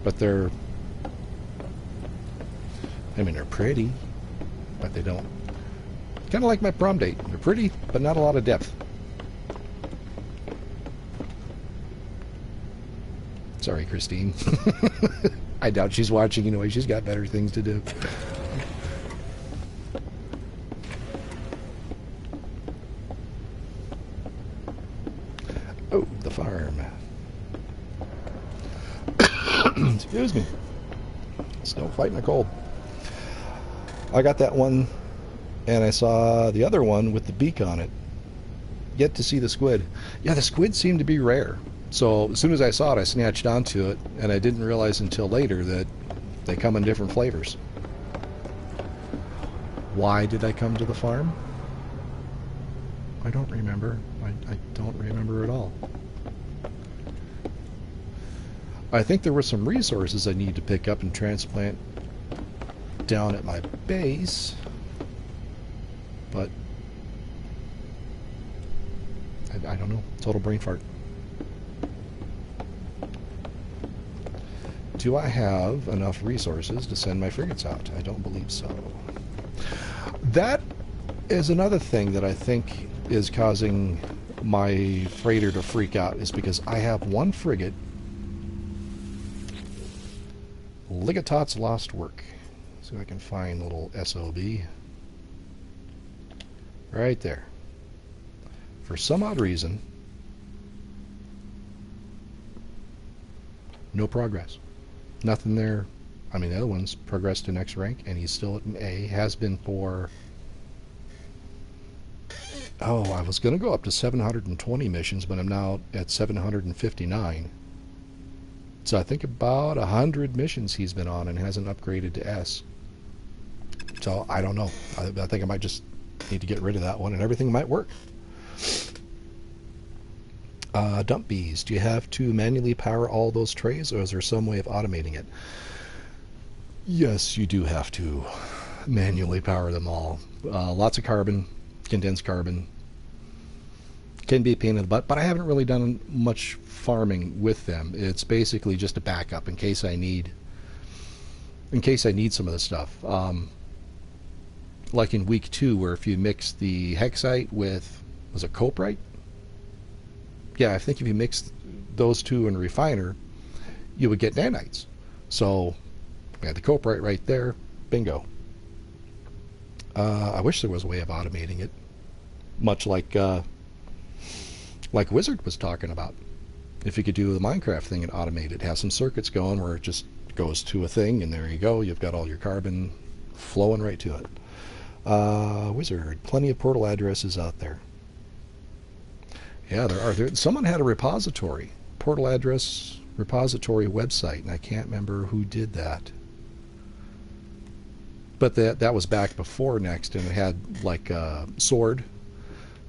S1: But they're... I mean, they're pretty, but they don't... Kind of like my prom date. They're pretty, but not a lot of depth. Sorry, Christine. I doubt she's watching anyway. She's got better things to do. Oh, the farm. Excuse me. Still fighting a cold. I got that one, and I saw the other one with the beak on it. Yet to see the squid. Yeah, the squid seemed to be rare. So as soon as I saw it, I snatched onto it, and I didn't realize until later that they come in different flavors. Why did I come to the farm? I don't remember. I don't remember at all. I think there were some resources I need to pick up and transplant down at my base, but I don't know. Total brain fart. Do I have enough resources to send my frigates out? I don't believe so. That is another thing that I think is causing my freighter to freak out, is because I have one frigate. Ligatot's Lost Work. See if I can find little SOB. Right there. For some odd reason, no progress. Nothing there. I mean, the other one's progressed to next rank, and he's still at an A. Has been for... Oh, I was going to go up to 720 missions, but I'm now at 759. So I think about 100 missions he's been on and hasn't upgraded to S. So I don't know. I think I might just need to get rid of that one, and everything might work. Dump bees. Do you have to manually power all those trays, or is there some way of automating it? Yes, you do have to manually power them all. Lots of carbon, condensed carbon. Can be a pain in the butt, but I haven't really done much farming with them. It's basically just a backup in case I need some of the stuff. Like in week 2, where if you mix the hexite with, was it coprite? Yeah, I think if you mix those two in a refiner, you would get nanites. So we had the coprite right there. Bingo. I wish there was a way of automating it, much like Wizard was talking about. If you could do the Minecraft thing and automate it, have some circuits going where it just goes to a thing, and there you go. You've got all your carbon flowing right to it. Wizard, plenty of portal addresses out there. Yeah, there are. Someone had a repository, portal address repository website, and I can't remember who did that. But that was back before Next, and it had like Sword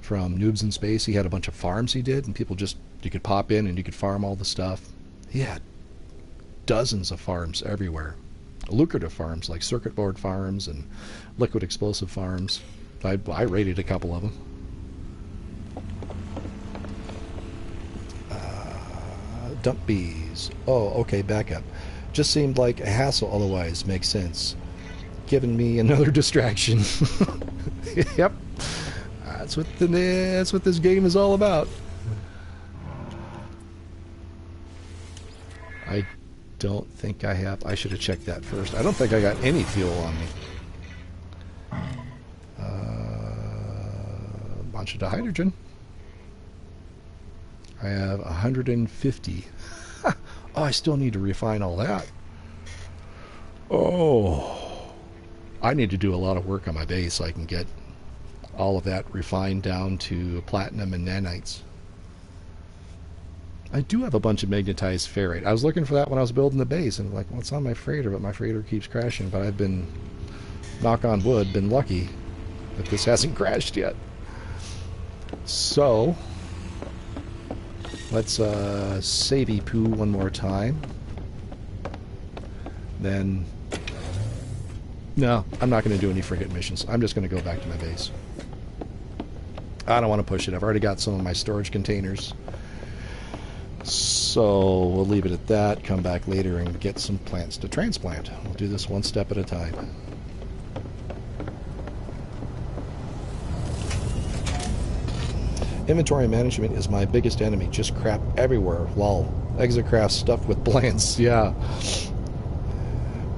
S1: from Noobs in Space. He had a bunch of farms he did, and people just, you could pop in and you could farm all the stuff. He had dozens of farms everywhere. Lucrative farms like circuit board farms and liquid explosive farms. I raided a couple of them. Dump bees. Oh, okay, backup. Just seemed like a hassle otherwise. Makes sense. Giving me another distraction. Yep. That's what this game is all about. I don't think I have. I should have checked that first. I don't think I got any fuel on me. Bunch of dihydrogen. I have 150. Oh, I still need to refine all that. Oh, I need to do a lot of work on my base so I can get all of that refined down to platinum and nanites. I do have a bunch of magnetized ferrite. I was looking for that when I was building the base, and I'm like, well, it's on my freighter, but my freighter keeps crashing. But I've been, knock on wood, been lucky that this hasn't crashed yet. So Let's savey poo one more time. Then... No, I'm not going to do any frigate missions. I'm just going to go back to my base. I don't want to push it. I've already got some of my storage containers. So we'll leave it at that, come back later and get some plants to transplant. We'll do this one step at a time. Inventory management is my biggest enemy. Just crap everywhere. Lol. Exocraft stuffed with plants. Yeah.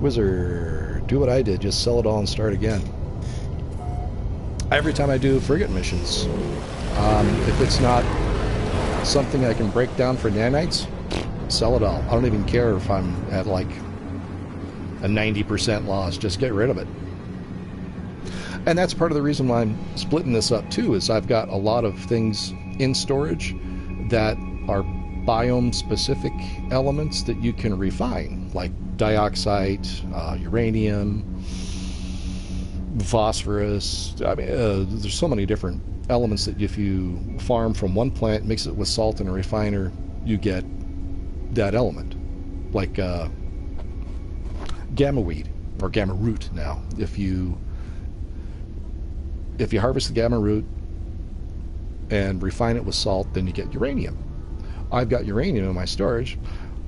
S1: Wizard, do what I did. Just sell it all and start again. Every time I do frigate missions, if it's not something I can break down for nanites, sell it all. I don't even care if I'm at like a 90% loss. Just get rid of it. And that's part of the reason why I'm splitting this up too, is I've got a lot of things in storage that are biome specific elements that you can refine, like dioxide, uranium, phosphorus. I mean, there's so many different elements that if you farm from one plant, mix it with salt in a refiner, you get that element. Like gamma weed, or gamma root now. If you harvest the gamma root and refine it with salt, then you get uranium. I've got uranium in my storage.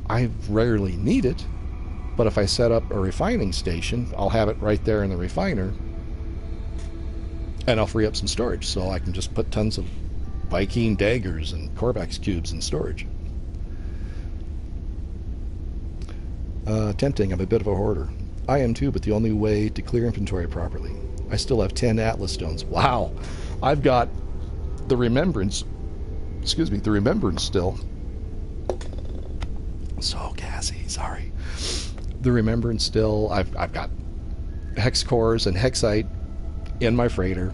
S1: I rarely need it, but if I set up a refining station, I'll have it right there in the refiner, and I'll free up some storage, so I can just put tons of Vy'Keen daggers and Korvax cubes in storage. Tempting, I'm a bit of a hoarder. I am too, but the only way to clear inventory properly. I still have 10 Atlas stones. Wow! I've got the Remembrance, the Remembrance still. So gassy, sorry. The Remembrance still. I've got hex cores and hexite in my freighter.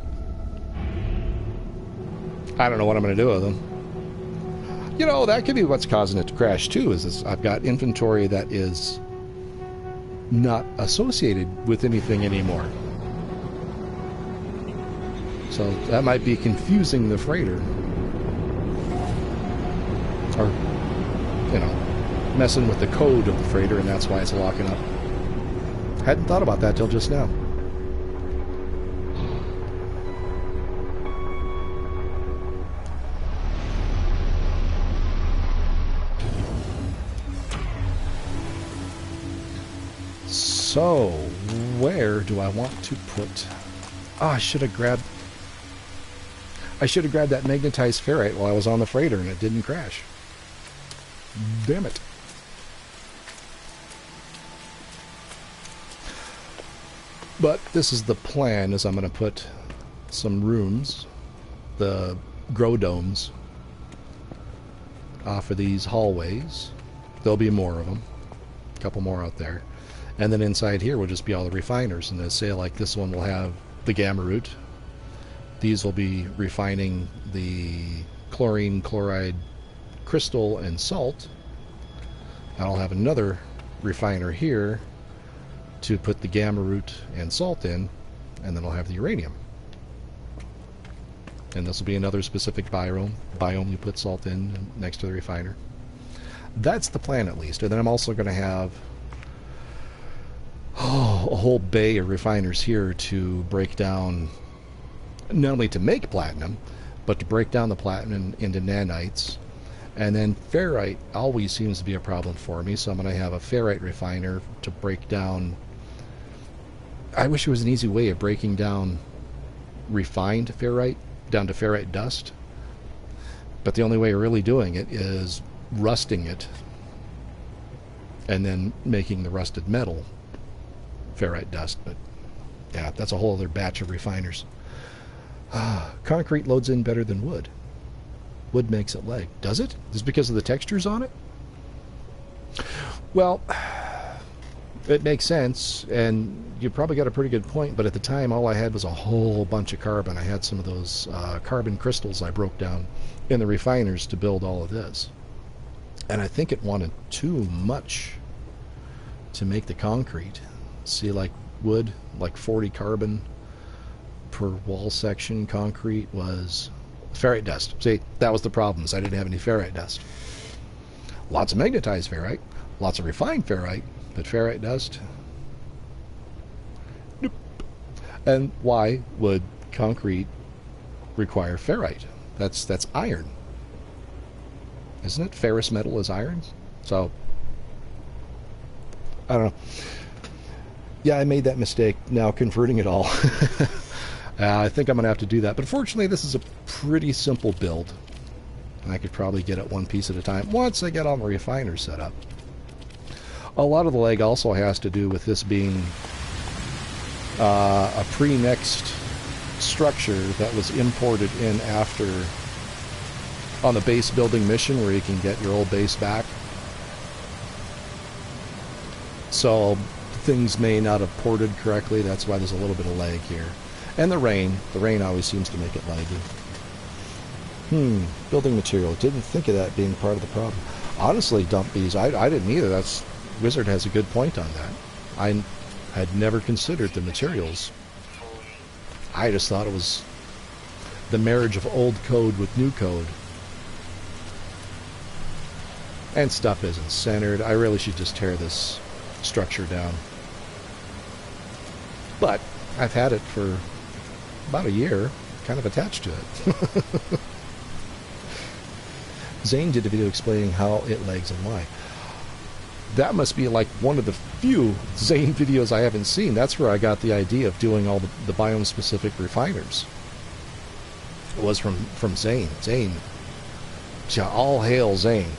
S1: I don't know what I'm going to do with them. You know, that could be what's causing it to crash too, is I've got inventory that is not associated with anything anymore. So that might be confusing the freighter. Or, you know, messing with the code of the freighter, and that's why it's locking up. Hadn't thought about that till just now. So, where do I want to put... Oh, I should have grabbed that magnetized ferrite while I was on the freighter and it didn't crash. Damn it. But this is the plan, is I'm going to put some rooms, the grow domes, off of these hallways. There'll be more of them. A couple more out there. And then inside here will just be all the refiners. And they say like this one will have the gamma root. These will be refining the chlorine, chloride, crystal, and salt. And I'll have another refiner here to put the gamma root and salt in, and then I'll have the uranium. And this will be another specific biome you put salt in next to the refiner. That's the plan, at least. And then I'm also going to have a whole bay of refiners here to break down, not only to make platinum, but to break down the platinum into nanites. And then ferrite always seems to be a problem for me, so I'm going to have a ferrite refiner to break down. I wish there was an easy way of breaking down refined ferrite down to ferrite dust, but the only way of really doing it is rusting it and then making the rusted metal ferrite dust. But yeah, that's a whole other batch of refiners. Concrete loads in better than wood. Wood makes it lag. Does it? Is it because of the textures on it? Well, it makes sense, and you probably got a pretty good point, but at the time all I had was a whole bunch of carbon. I had some of those carbon crystals I broke down in the refiners to build all of this. And I think it wanted too much to make the concrete. See, like wood, like 40 carbon per wall section. Concrete was Ferrite dust. See, that was the problem, is I didn't have any ferrite dust. Lots of magnetized ferrite, lots of refined ferrite, but ferrite dust? Nope. And why would concrete require ferrite? That's iron. Isn't it? Ferrous metal is iron? So, I don't know. Yeah, I made that mistake now converting it all. I think I'm going to have to do that. But fortunately, this is a pretty simple build. And I could probably get it one piece at a time once I get all the refiners set up. A lot of the lag also has to do with this being a pre-NEXT structure that was imported in after on the base building mission where you can get your old base back. So things may not have ported correctly. That's why there's a little bit of lag here. And the rain always seems to make it laggy. Building material. Didn't think of that being part of the problem. Honestly, dump bees, I didn't either. Wizard has a good point on that. I had never considered the materials. I just thought it was the marriage of old code with new code. And stuff isn't centered. I really should just tear this structure down. But I've had it for about a year, kind of attached to it. Zane did a video explaining how it lags and why. That must be like one of the few Zane videos I haven't seen. That's where I got the idea of doing all the biome-specific refiners. It was from Zane. Zane. Yeah, all hail Zane.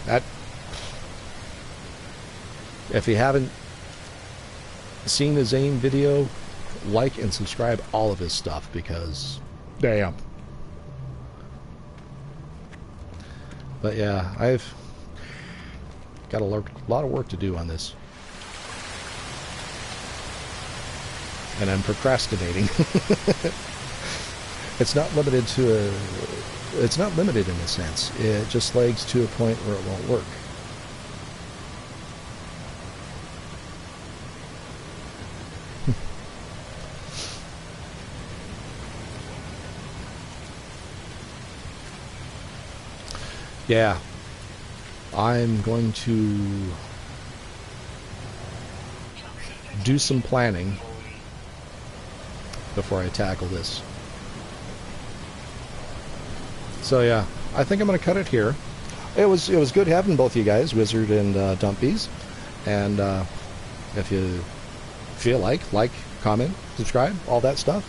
S1: If you haven't seen the Zane video, like and subscribe all of his stuff, because damn. But yeah, I've got a lot of work to do on this, and I'm procrastinating. It's not limited to it's not limited in a sense. It just lags to a point where it won't work. Yeah, I'm going to do some planning before I tackle this. So yeah, I think I'm going to cut it here. It was good having both you guys, Wizard and Dumpy's. And if you feel like, comment, subscribe, all that stuff.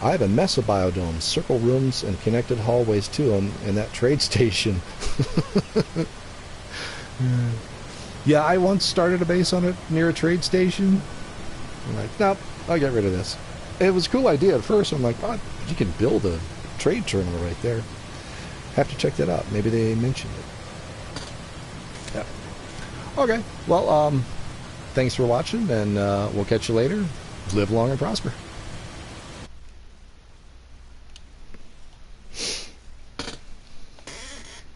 S1: I have a mess of biodomes, circle rooms, and connected hallways too in that trade station. Yeah, I once started a base on it near a trade station. I'm like, nope, I'll get rid of this. It was a cool idea at first. I'm like, oh, you can build a trade terminal right there. Have to check that out. Maybe they mentioned it. Yeah. Okay, well, thanks for watching, and we'll catch you later. Live long and prosper.